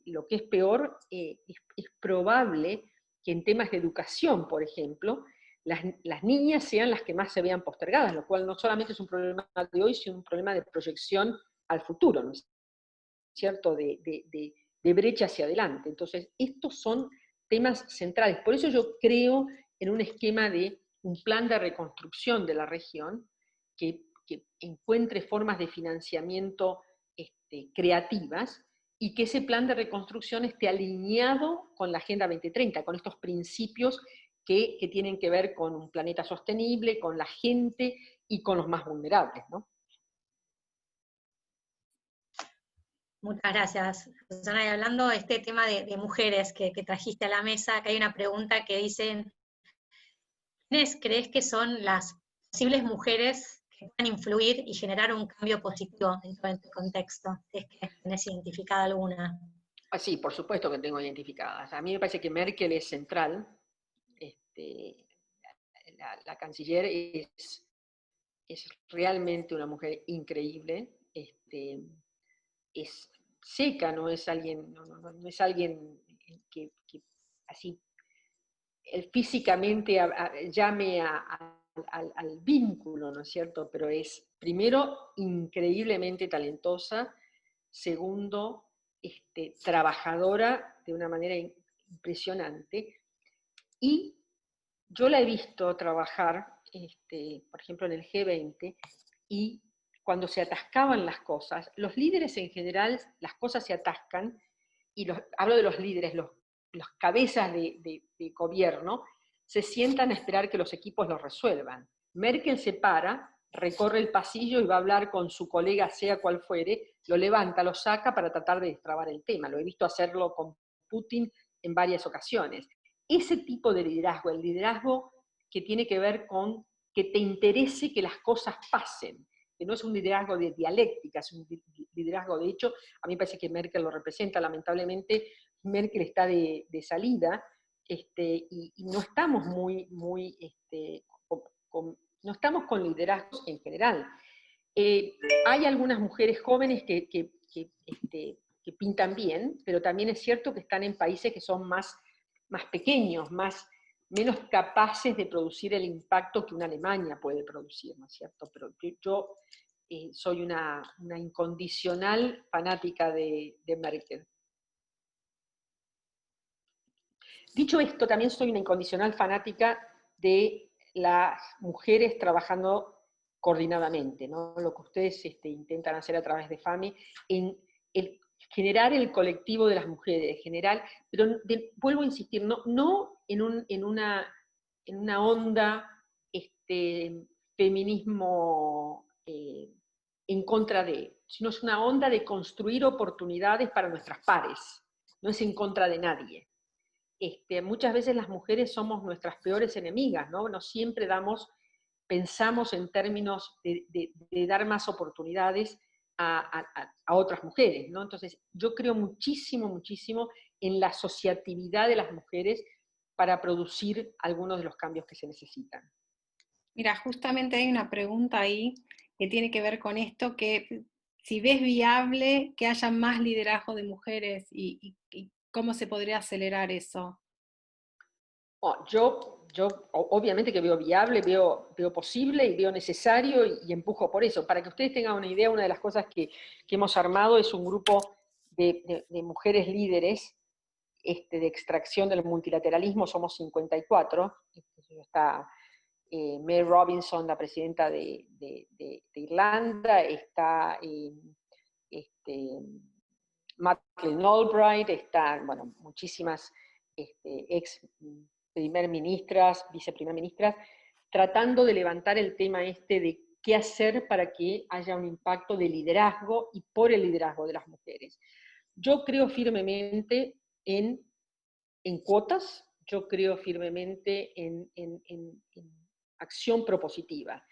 lo que es peor, es probable que en temas de educación, por ejemplo, las niñas sean las que más se vean postergadas, lo cual no solamente es un problema de hoy, sino un problema de proyección al futuro, ¿no es cierto?, de brecha hacia adelante. Entonces, estos son temas centrales. Por eso yo creo en un esquema de un plan de reconstrucción de la región que encuentre formas de financiamiento creativas, y que ese plan de reconstrucción esté alineado con la Agenda 2030, con estos principios que tienen que ver con un planeta sostenible, con la gente y con los más vulnerables, ¿no? Muchas gracias, Susana. Y hablando de este tema de mujeres que trajiste a la mesa, acá hay una pregunta que dicen, ¿quiénes crees que son las posibles mujeres que puedan influir y generar un cambio positivo dentro de este contexto? ¿Es que tenés identificada alguna? Sí, por supuesto que tengo identificadas. A mí me parece que Merkel es central. La canciller es realmente una mujer increíble. Es seca, no es alguien, no es alguien que así físicamente llame al vínculo, ¿no es cierto? Pero es, primero, increíblemente talentosa, segundo, trabajadora de una manera impresionante, y yo la he visto trabajar, por ejemplo, en el G20, y cuando se atascaban las cosas, los líderes en general, las cosas se atascan, y hablo de los líderes, los cabezas de gobierno, se sientan a esperar que los equipos lo resuelvan. Merkel se para, recorre el pasillo y va a hablar con su colega, sea cual fuere, lo levanta, lo saca para tratar de destrabar el tema. Lo he visto hacerlo con Putin en varias ocasiones. Ese tipo de liderazgo, el liderazgo que tiene que ver con que te interese que las cosas pasen, que no es un liderazgo de dialéctica, es un liderazgo, de hecho, a mí me parece que Merkel lo representa. Lamentablemente Merkel está de salida, y no estamos no estamos con liderazgos en general. Hay algunas mujeres jóvenes que pintan bien, pero también es cierto que están en países que son más pequeños, menos capaces de producir el impacto que una Alemania puede producir, ¿no es cierto? Pero yo soy una incondicional fanática de Merkel. Dicho esto, también soy una incondicional fanática de las mujeres trabajando coordinadamente, ¿no? Lo que ustedes intentan hacer a través de FAME, generar el colectivo de las mujeres, pero vuelvo a insistir, no en una onda feminismo en contra de, sino es una onda de construir oportunidades para nuestras pares, no es en contra de nadie. Muchas veces las mujeres somos nuestras peores enemigas, ¿no? No siempre pensamos en términos de dar más oportunidades a otras mujeres, ¿no? Entonces, yo creo muchísimo, muchísimo en la asociatividad de las mujeres para producir algunos de los cambios que se necesitan. Mira, justamente hay una pregunta ahí que tiene que ver con esto, que si ves viable que haya más liderazgo de mujeres y cómo se podría acelerar eso. Yo obviamente que veo viable, veo posible y veo necesario y empujo por eso. Para que ustedes tengan una idea, una de las cosas que hemos armado es un grupo de mujeres líderes de extracción del multilateralismo, somos 54. Está Mary Robinson, la presidenta de Irlanda, está Madeleine Albright, están, bueno, muchísimas ex primer ministras, viceprimer ministras, tratando de levantar el tema de qué hacer para que haya un impacto de liderazgo y por el liderazgo de las mujeres. Yo creo firmemente en cuotas, yo creo firmemente en acción propositiva.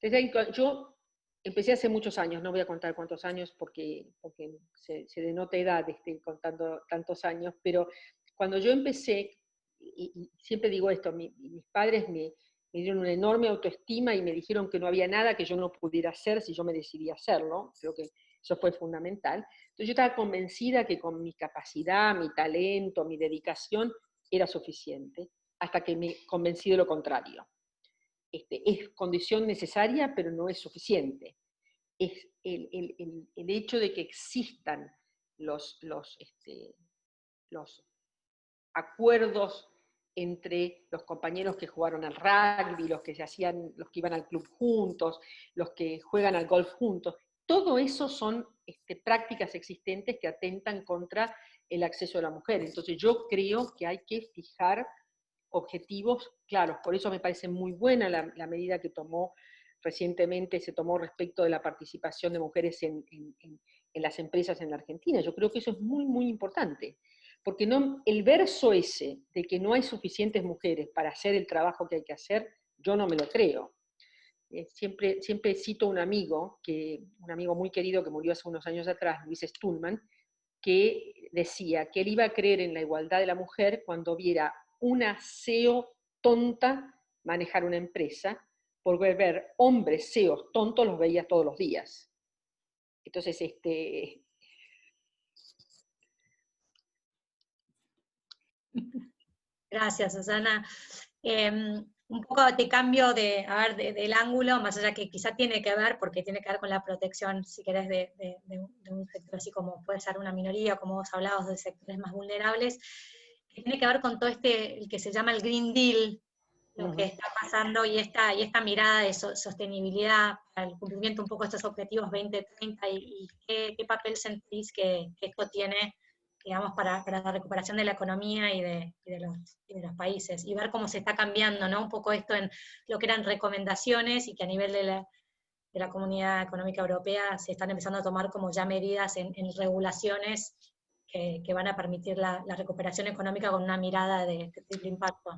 Entonces, yo empecé hace muchos años, no voy a contar cuántos años porque se denota edad contando tantos años, pero cuando yo empecé, y siempre digo esto, mis padres me dieron una enorme autoestima y me dijeron que no había nada que yo no pudiera hacer si yo me decidía hacerlo, creo que eso fue fundamental. Entonces yo estaba convencida que con mi capacidad, mi talento, mi dedicación era suficiente, hasta que me convencí de lo contrario. Es condición necesaria, pero no es suficiente. Es el hecho de que existan los acuerdos entre los compañeros que jugaron al rugby, los que iban al club juntos, los que juegan al golf juntos. Todo eso son prácticas existentes que atentan contra el acceso de la mujer. Entonces yo creo que hay que fijar objetivos claros. Por eso me parece muy buena la medida que recientemente se tomó respecto de la participación de mujeres en las empresas en la Argentina. Yo creo que eso es muy, muy importante. Porque el verso ese de que no hay suficientes mujeres para hacer el trabajo que hay que hacer, yo no me lo creo. Siempre cito a un amigo muy querido que murió hace unos años atrás, Luis Stulman, que decía que él iba a creer en la igualdad de la mujer cuando viera una CEO tonta manejar una empresa, porque ver hombres CEOs tontos los veía todos los días. Entonces, Gracias, Susana. Un poco te cambio del ángulo, más allá que quizá tiene que ver, porque tiene que ver con la protección, si querés, de un sector así como puede ser una minoría, como vos hablabas, de sectores más vulnerables, que tiene que ver con todo el que se llama el Green Deal, lo que está pasando, y esta mirada de sostenibilidad para el cumplimiento un poco de estos objetivos 2030, y qué papel sentís que esto tiene, digamos, para la recuperación de la economía y de los países, y ver cómo se está cambiando, ¿no? Un poco esto en lo que eran recomendaciones, y que a nivel de la Comunidad Económica Europea se están empezando a tomar como ya medidas en regulaciones que van a permitir la recuperación económica con una mirada de triple impacto.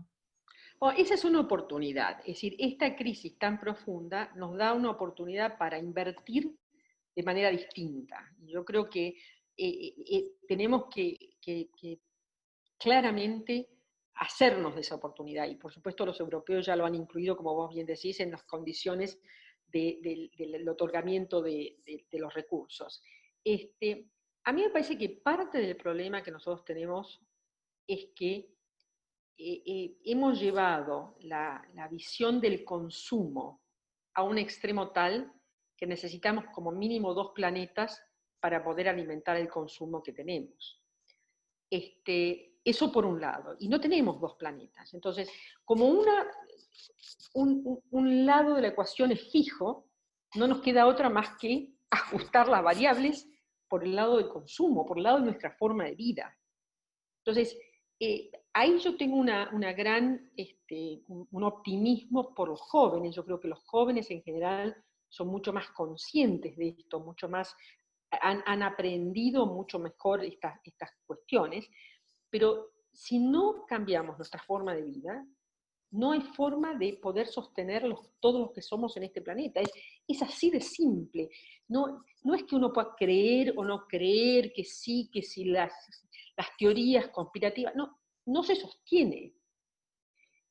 Esa es una oportunidad, es decir, esta crisis tan profunda nos da una oportunidad para invertir de manera distinta. Yo creo que tenemos que claramente hacernos de esa oportunidad, y por supuesto los europeos ya lo han incluido, como vos bien decís, en las condiciones del otorgamiento de los recursos. A mí me parece que parte del problema que nosotros tenemos es que hemos llevado la visión del consumo a un extremo tal que necesitamos como mínimo 2 planetas para poder alimentar el consumo que tenemos. Eso por un lado, y no tenemos 2 planetas. Entonces, como un lado de la ecuación es fijo, no nos queda otra más que ajustar las variables por el lado del consumo, por el lado de nuestra forma de vida. Entonces, ahí yo tengo un optimismo por los jóvenes. Yo creo que los jóvenes en general son mucho más conscientes de esto, mucho más, han aprendido mucho mejor estas cuestiones, pero si no cambiamos nuestra forma de vida, no hay forma de poder sostener todos los que somos en este planeta. Es así de simple. No es que uno pueda creer o no creer que sí las teorías conspirativas, no se sostiene.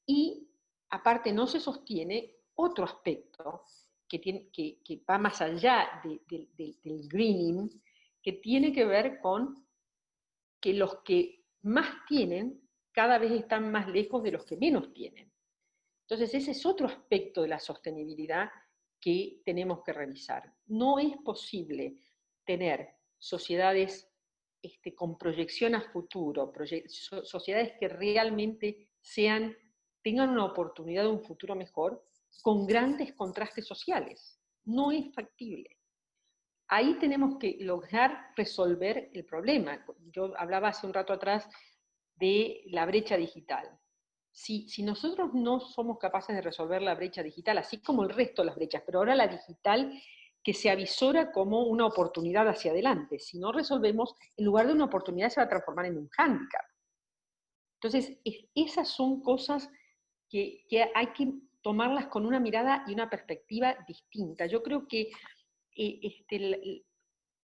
Y aparte no se sostiene otro aspecto que va más allá del greening, que tiene que ver con que los que más tienen cada vez están más lejos de los que menos tienen. Entonces ese es otro aspecto de la sostenibilidad que tenemos que revisar. No es posible tener sociedades con proyección a futuro, sociedades que realmente tengan una oportunidad de un futuro mejor, con grandes contrastes sociales. No es factible. Ahí tenemos que lograr resolver el problema. Yo hablaba hace un rato atrás de la brecha digital. Si nosotros no somos capaces de resolver la brecha digital, así como el resto de las brechas, pero ahora la digital que se avisora como una oportunidad hacia adelante, si no resolvemos, en lugar de una oportunidad se va a transformar en un hándicap. Entonces, esas son cosas que hay que tomarlas con una mirada y una perspectiva distinta. Yo creo que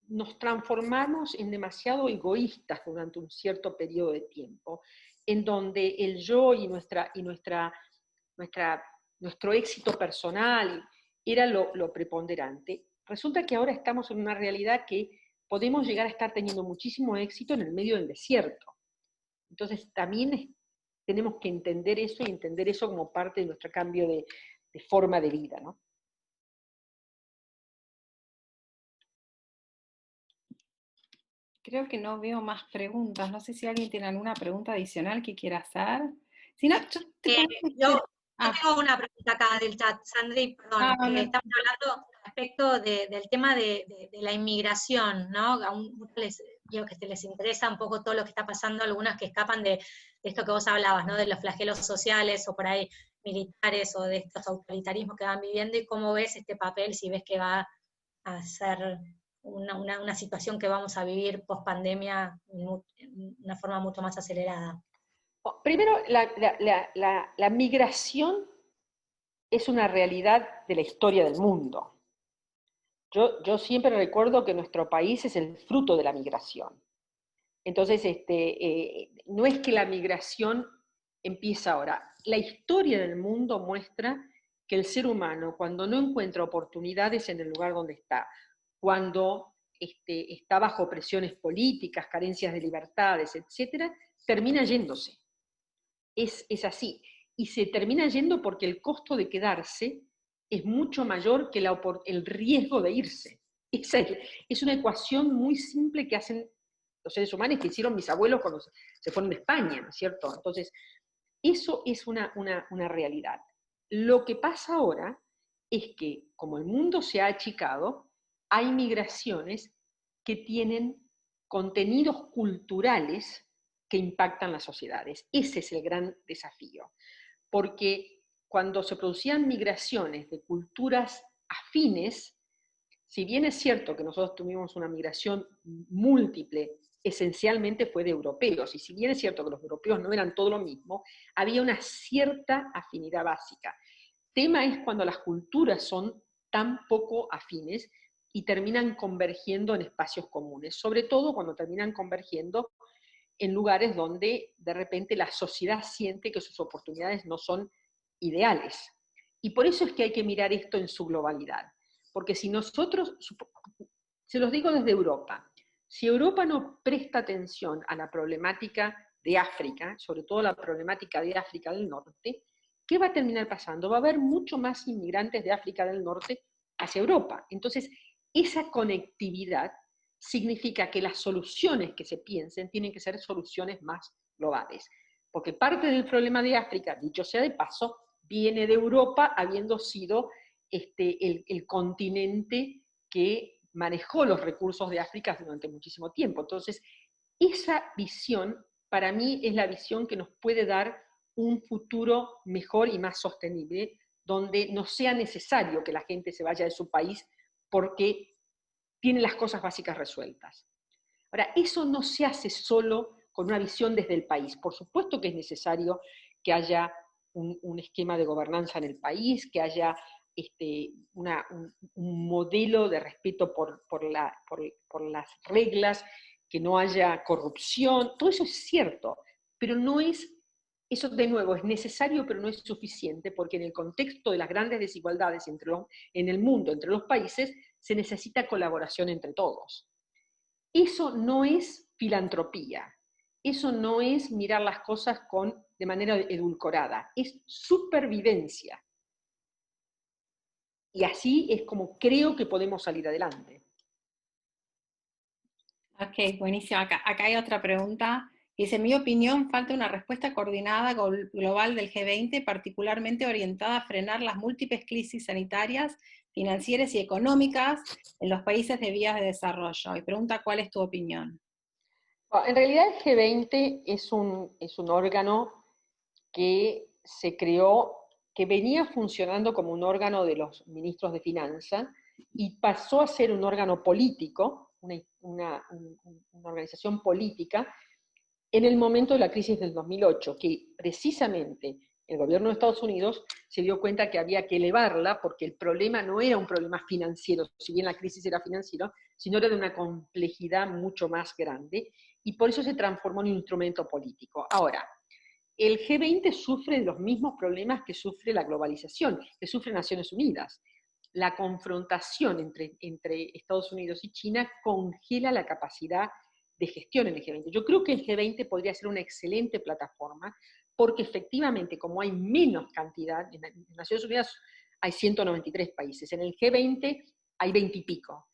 nos transformamos en demasiado egoístas durante un cierto periodo de tiempo, en donde el yo y nuestro éxito personal era lo preponderante. Resulta que ahora estamos en una realidad que podemos llegar a estar teniendo muchísimo éxito en el medio del desierto. Entonces también tenemos que entender eso y entender eso como parte de nuestro cambio de forma de vida, ¿no? Creo que no veo más preguntas. No sé si alguien tiene alguna pregunta adicional que quiera hacer. Si no, yo tengo una pregunta acá del chat, Sandri, perdón. no. Estamos hablando respecto del tema de la inmigración, ¿no? A muchos digo que les interesa un poco todo lo que está pasando, algunas que escapan de esto que vos hablabas, ¿no? De los flagelos sociales o por ahí militares o de estos autoritarismos que van viviendo, y cómo ves este papel, si ves que va a ser una situación que vamos a vivir post pandemia en una forma mucho más acelerada. Primero, la migración es una realidad de la historia del mundo. Yo siempre recuerdo que nuestro país es el fruto de la migración. Entonces, no es que la migración empieza ahora. La historia del mundo muestra que el ser humano, cuando no encuentra oportunidades en el lugar donde está, cuando está bajo presiones políticas, carencias de libertades, etc., termina yéndose. Es así. Y se termina yendo porque el costo de quedarse es mucho mayor que el riesgo de irse. Es una ecuación muy simple que hacen los seres humanos, que hicieron mis abuelos cuando se fueron de España, ¿no es cierto? Entonces, eso es una realidad. Lo que pasa ahora es que, como el mundo se ha achicado, hay migraciones que tienen contenidos culturales que impactan las sociedades. Ese es el gran desafío. Porque cuando se producían migraciones de culturas afines, si bien es cierto que nosotros tuvimos una migración múltiple, esencialmente fue de europeos, y si bien es cierto que los europeos no eran todo lo mismo, había una cierta afinidad básica. Tema es cuando las culturas son tan poco afines y terminan convergiendo en espacios comunes, sobre todo cuando terminan convergiendo en lugares donde de repente la sociedad siente que sus oportunidades no son ideales. Y por eso es que hay que mirar esto en su globalidad. Porque si nosotros, se los digo desde Europa, si Europa no presta atención a la problemática de África, sobre todo la problemática de África del Norte, ¿qué va a terminar pasando? Va a haber mucho más inmigrantes de África del Norte hacia Europa. Entonces, esa conectividad significa que las soluciones que se piensen tienen que ser soluciones más globales. Porque parte del problema de África, dicho sea de paso, viene de Europa, habiendo sido el continente que manejó los recursos de África durante muchísimo tiempo. Entonces, esa visión, para mí, es la visión que nos puede dar un futuro mejor y más sostenible, donde no sea necesario que la gente se vaya de su país porque tiene las cosas básicas resueltas. Ahora, eso no se hace solo con una visión desde el país. Por supuesto que es necesario que haya un esquema de gobernanza en el país, que haya un modelo de respeto por las reglas, que no haya corrupción, todo eso es cierto, pero no es, eso de nuevo es necesario, pero no es suficiente, porque en el contexto de las grandes desigualdades en el mundo, entre los países, se necesita colaboración entre todos. Eso no es filantropía, eso no es mirar las cosas de manera edulcorada, es supervivencia. Y así es como creo que podemos salir adelante. Ok, buenísimo. Acá hay otra pregunta. Dice, en mi opinión, falta una respuesta coordinada global del G20, particularmente orientada a frenar las múltiples crisis sanitarias, financieras y económicas en los países de vías de desarrollo. Y pregunta, ¿cuál es tu opinión? Bueno, en realidad el G20 es un órgano que se creó, que venía funcionando como un órgano de los ministros de finanzas y pasó a ser un órgano político, una organización política, en el momento de la crisis del 2008, que precisamente el gobierno de Estados Unidos se dio cuenta que había que elevarla porque el problema no era un problema financiero, si bien la crisis era financiera, sino era de una complejidad mucho más grande, y por eso se transformó en un instrumento político. Ahora, el G20 sufre los mismos problemas que sufre la globalización, que sufre Naciones Unidas. La confrontación entre Estados Unidos y China congela la capacidad de gestión en el G20. Yo creo que el G20 podría ser una excelente plataforma, porque efectivamente, como hay menos cantidad, en Naciones Unidas hay 193 países, en el G20 hay 20 y pico.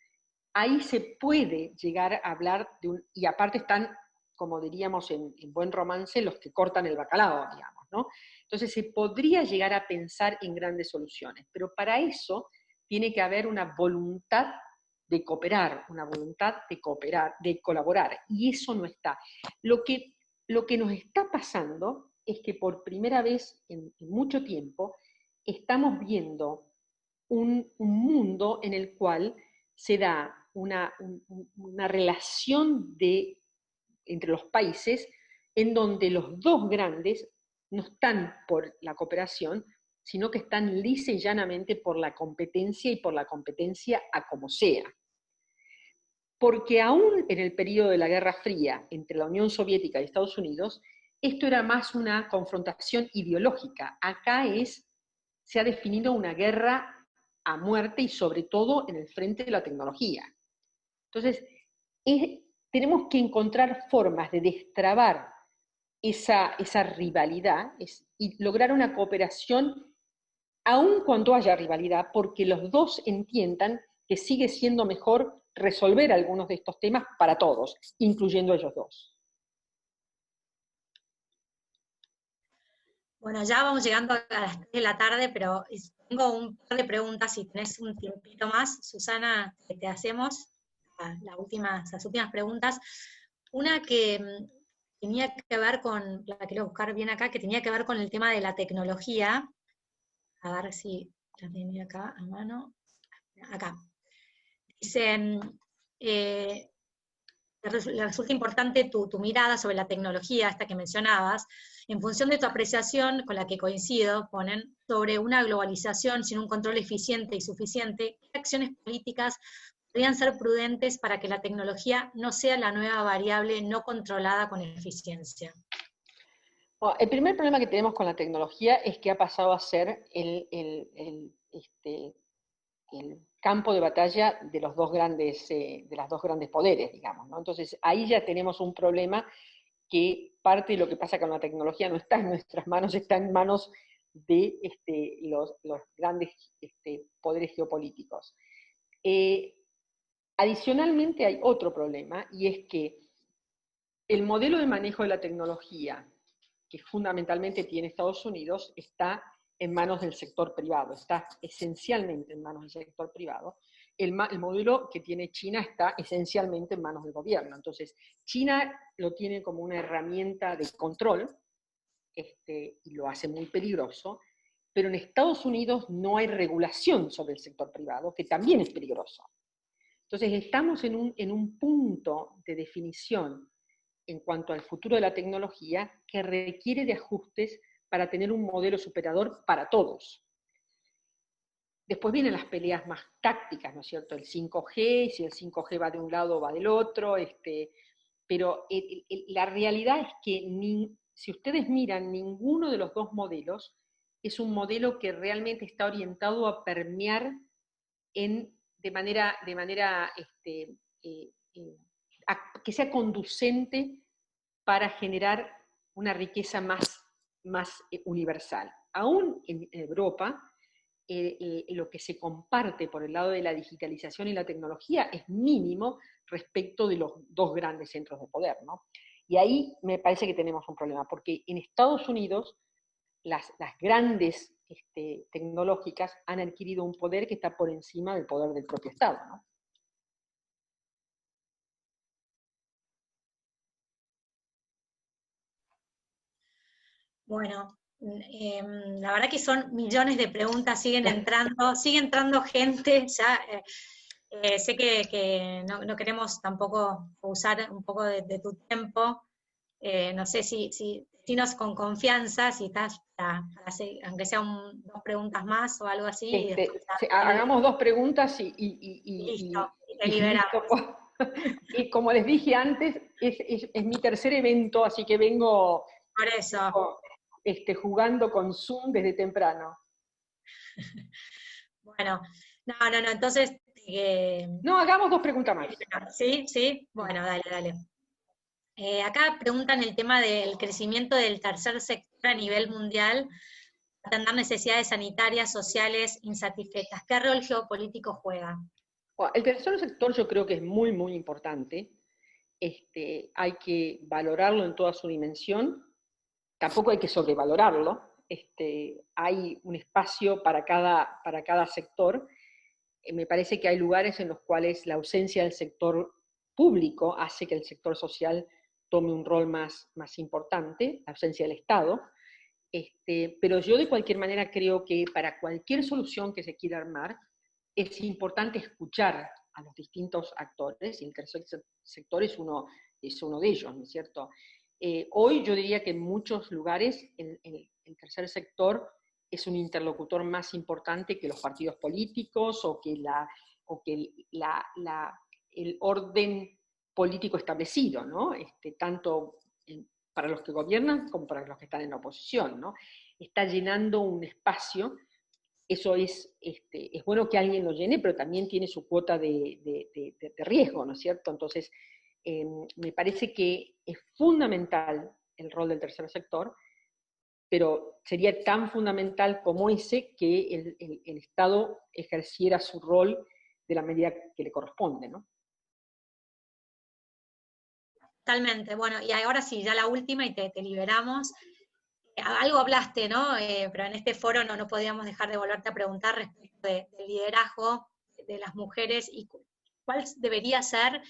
Ahí se puede llegar a hablar y aparte están, como diríamos en buen romance, los que cortan el bacalao, digamos, ¿no? Entonces se podría llegar a pensar en grandes soluciones, pero para eso tiene que haber una voluntad de cooperar, una voluntad de cooperar, de colaborar, y eso no está. Lo que nos está pasando es que por primera vez en mucho tiempo estamos viendo un mundo en el cual se da una relación entre los países en donde los dos grandes no están por la cooperación, sino que están lisa y llanamente por la competencia y por la competencia a como sea. Porque aún en el periodo de la Guerra Fría entre la Unión Soviética y Estados Unidos, esto era más una confrontación ideológica. Acá se ha definido una guerra a muerte y sobre todo en el frente de la tecnología. Entonces, tenemos que encontrar formas de destrabar esa rivalidad y lograr una cooperación aun cuando haya rivalidad, porque los dos entiendan que sigue siendo mejor resolver algunos de estos temas para todos, incluyendo ellos dos. Bueno, ya vamos llegando a las 3 de la tarde, pero tengo un par de preguntas, si tenés un tiempito más, Susana, que te hacemos las últimas preguntas. Una que tenía que ver con, la quiero buscar bien acá, que tenía que ver con el tema de la tecnología. A ver si la tenía acá a mano. Acá. Dice, le resulta importante tu mirada sobre la tecnología, esta que mencionabas, en función de tu apreciación, con la que coincido, ponen, sobre una globalización sin un control eficiente y suficiente, ¿qué acciones políticas podrían ser prudentes para que la tecnología no sea la nueva variable no controlada con eficiencia? Bueno, el primer problema que tenemos con la tecnología es que ha pasado a ser el campo de batalla de los dos grandes, de las dos grandes poderes, digamos, ¿no? Entonces ahí ya tenemos un problema que parte de lo que pasa con la tecnología no está en nuestras manos, está en manos de los grandes poderes geopolíticos. Adicionalmente hay otro problema, y es que el modelo de manejo de la tecnología que fundamentalmente tiene Estados Unidos está en manos del sector privado, está esencialmente en manos del sector privado, el modelo que tiene China está esencialmente en manos del gobierno. Entonces, China lo tiene como una herramienta de control, y lo hace muy peligroso, pero en Estados Unidos no hay regulación sobre el sector privado, que también es peligroso. Entonces, estamos en un punto de definición en cuanto al futuro de la tecnología que requiere de ajustes para tener un modelo superador para todos. Después vienen las peleas más tácticas, ¿no es cierto? El 5G, si el 5G va de un lado o va del otro, pero la realidad es que si ustedes miran, ninguno de los dos modelos es un modelo que realmente está orientado a permear de manera que sea conducente para generar una riqueza más universal. Aún en Europa, lo que se comparte por el lado de la digitalización y la tecnología es mínimo respecto de los dos grandes centros de poder, ¿no? Y ahí me parece que tenemos un problema, porque en Estados Unidos las grandes tecnológicas han adquirido un poder que está por encima del poder del propio Estado, ¿no? Bueno, la verdad que son millones de preguntas, sigue entrando gente, ya sé que no queremos tampoco usar un poco de tu tiempo, no sé si nos con confianza, si estás para hacer, aunque sean dos preguntas más o algo así, y después hagamos dos preguntas listo, y te y liberamos. listo. Y como les dije antes, es mi tercer evento, así que vengo Por eso. jugando con Zoom desde temprano. Bueno, no, entonces... No, hagamos dos preguntas más. ¿Sí? Bueno, dale. Acá preguntan el tema del crecimiento del tercer sector a nivel mundial, atender necesidades sanitarias, sociales insatisfechas. ¿Qué rol geopolítico juega? Bueno, el tercer sector yo creo que es muy, muy importante. Hay que valorarlo en toda su dimensión. Tampoco hay que sobrevalorarlo. Hay un espacio para cada sector. Me parece que hay lugares en los cuales la ausencia del sector público hace que el sector social tome un rol más importante, la ausencia del Estado. Pero yo de cualquier manera creo que para cualquier solución que se quiera armar, es importante escuchar a los distintos actores, y el tercer sector es uno de ellos, ¿no es cierto? Hoy yo diría que en muchos lugares el tercer sector es un interlocutor más importante que los partidos políticos o que el orden político establecido, ¿no? Tanto para los que gobiernan como para los que están en la oposición, ¿no? Está llenando un espacio. Eso es bueno que alguien lo llene, pero también tiene su cuota de riesgo, ¿no es cierto? Entonces, me parece que es fundamental el rol del tercer sector, pero sería tan fundamental como ese que el Estado ejerciera su rol de la medida que le corresponde, ¿no? Totalmente. Bueno, y ahora sí, ya la última y te liberamos. Algo hablaste, ¿no? Pero en este foro no podíamos dejar de volverte a preguntar respecto del liderazgo de las mujeres y cuál debería ser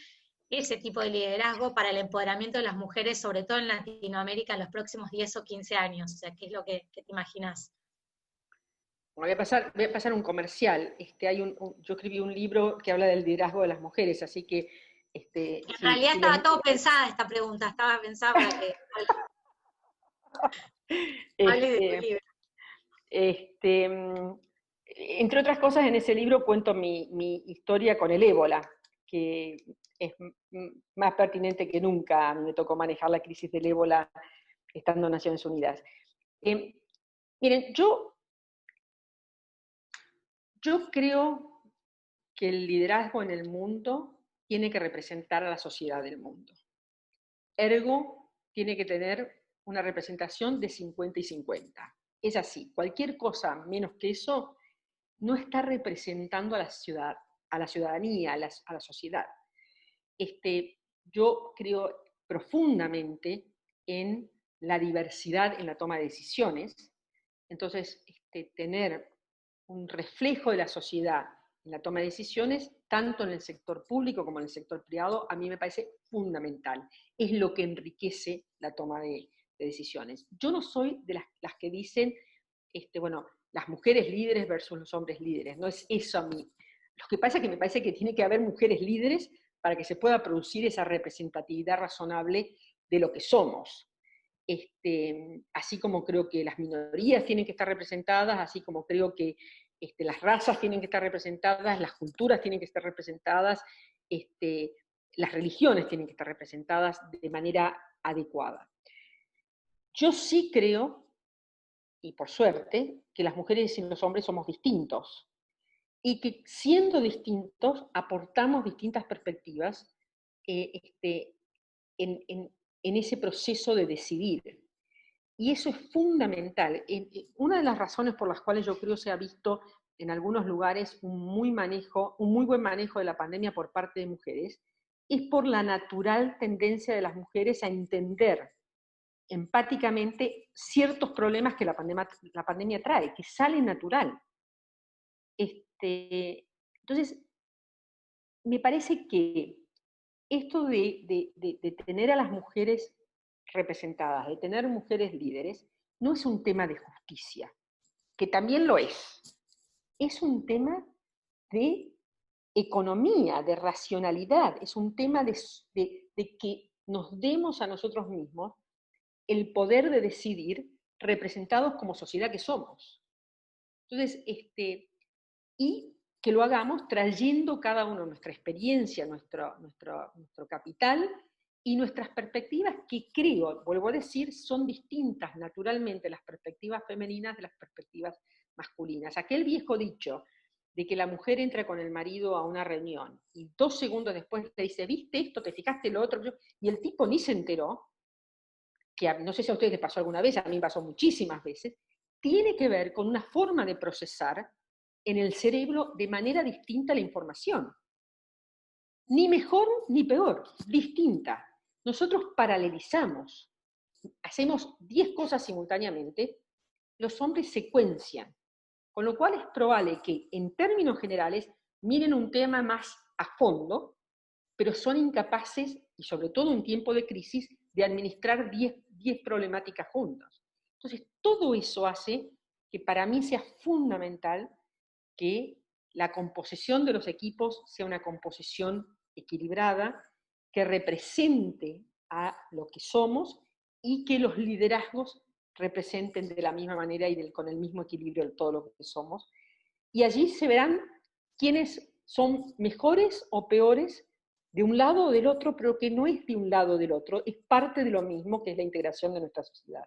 ese tipo de liderazgo para el empoderamiento de las mujeres, sobre todo en Latinoamérica, en los próximos 10 o 15 años. O sea, ¿qué es lo que te imaginas? Voy a pasar un comercial. Yo escribí un libro que habla del liderazgo de las mujeres, así que... En realidad estaba todo pensada esta pregunta, estaba pensada para que hable de tu libro. Entre otras cosas, en ese libro cuento mi historia con el ébola, que es más pertinente que nunca. A mí me tocó manejar la crisis del ébola estando en Naciones Unidas. Miren, yo creo que el liderazgo en el mundo tiene que representar a la sociedad del mundo. Ergo, tiene que tener una representación de 50 y 50. Es así, cualquier cosa menos que eso no está representando a la ciudadanía, a la sociedad. Yo creo profundamente en la diversidad en la toma de decisiones. Entonces, tener un reflejo de la sociedad en la toma de decisiones, tanto en el sector público como en el sector privado, a mí me parece fundamental. Es lo que enriquece la toma de decisiones. Yo no soy de las que dicen, bueno, las mujeres líderes versus los hombres líderes, no es eso a mí. Lo que pasa es que me parece que tiene que haber mujeres líderes para que se pueda producir esa representatividad razonable de lo que somos. Así como creo que las minorías tienen que estar representadas, así como creo que las razas tienen que estar representadas, las culturas tienen que estar representadas, las religiones tienen que estar representadas de manera adecuada. Yo sí creo, y por suerte, que las mujeres y los hombres somos distintos, y que siendo distintos aportamos distintas perspectivas en ese proceso de decidir. Y eso es fundamental. Una de las razones por las cuales yo creo se ha visto en algunos lugares un muy buen manejo de la pandemia por parte de mujeres, es por la natural tendencia de las mujeres a entender empáticamente ciertos problemas que la pandemia trae, que salen natural. Entonces, me parece que esto de tener a las mujeres representadas, de tener mujeres líderes, no es un tema de justicia, que también lo es un tema de economía, de racionalidad, es un tema de que nos demos a nosotros mismos el poder de decidir representados como sociedad que somos. Entonces, y que lo hagamos trayendo cada uno nuestra experiencia, nuestro capital y nuestras perspectivas, que creo, vuelvo a decir, son distintas naturalmente las perspectivas femeninas de las perspectivas masculinas. Aquel viejo dicho de que la mujer entra con el marido a una reunión y 2 segundos después le dice, ¿viste esto? ¿Te fijaste lo otro? Y el tipo ni se enteró, que no sé si a ustedes les pasó alguna vez, a mí me pasó muchísimas veces, tiene que ver con una forma de procesar en el cerebro de manera distinta la información. Ni mejor ni peor, distinta. Nosotros paralelizamos, hacemos 10 cosas simultáneamente, los hombres secuencian, con lo cual es probable que en términos generales miren un tema más a fondo, pero son incapaces, y sobre todo en tiempo de crisis, de administrar 10 problemáticas juntas. Entonces, todo eso hace que para mí sea fundamental que la composición de los equipos sea una composición equilibrada, que represente a lo que somos y que los liderazgos representen de la misma manera y con el mismo equilibrio todo lo que somos. Y allí se verán quiénes son mejores o peores de un lado o del otro, pero que no es de un lado o del otro, es parte de lo mismo que es la integración de nuestra sociedad.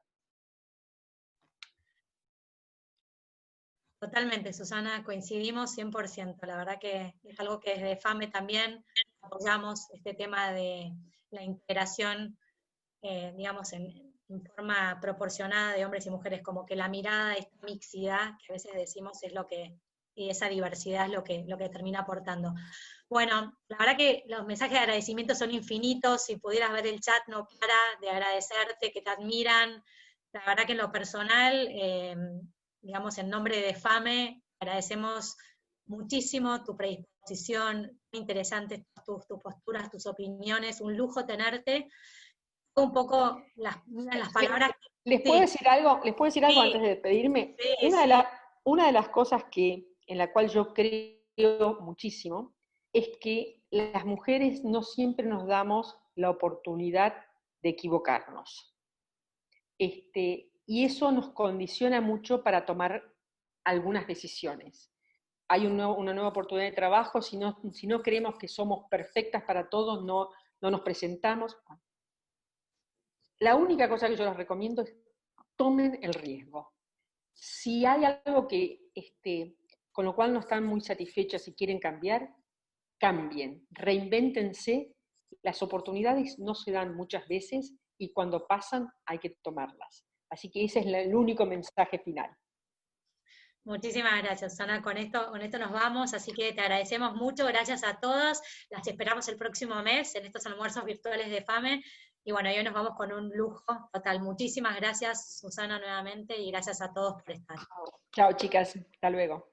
Totalmente, Susana, coincidimos 100%. La verdad que es algo que desde FAME también apoyamos, este tema de la integración, digamos, en forma proporcionada de hombres y mujeres, como que la mirada, esta mixidad que a veces decimos es lo que, y esa diversidad es lo que termina aportando. Bueno, la verdad que los mensajes de agradecimiento son infinitos, si pudieras ver el chat no para de agradecerte, que te admiran. La verdad que en lo personal, digamos, en nombre de FAME, agradecemos muchísimo tu predisposición, muy interesantes tus posturas, tus opiniones, un lujo tenerte. Un poco las palabras. ¿Les puedo decir algo? Sí, Antes de despedirme? Sí, Una de las cosas en la cual yo creo muchísimo es que las mujeres no siempre nos damos la oportunidad de equivocarnos. Y eso nos condiciona mucho para tomar algunas decisiones. Hay una nueva oportunidad de trabajo, si no creemos que somos perfectas para todos, no nos presentamos. La única cosa que yo les recomiendo es tomen el riesgo. Si hay algo con lo cual no están muy satisfechas y quieren cambiar, cambien, reinvéntense. Las oportunidades no se dan muchas veces y cuando pasan hay que tomarlas. Así que ese es el único mensaje final. Muchísimas gracias, Susana. Con esto nos vamos, así que te agradecemos mucho, gracias a todos. Las esperamos el próximo mes en estos almuerzos virtuales de FAME. Y bueno, hoy nos vamos con un lujo total. Muchísimas gracias, Susana, nuevamente, y gracias a todos por estar. Chao, chicas. Hasta luego.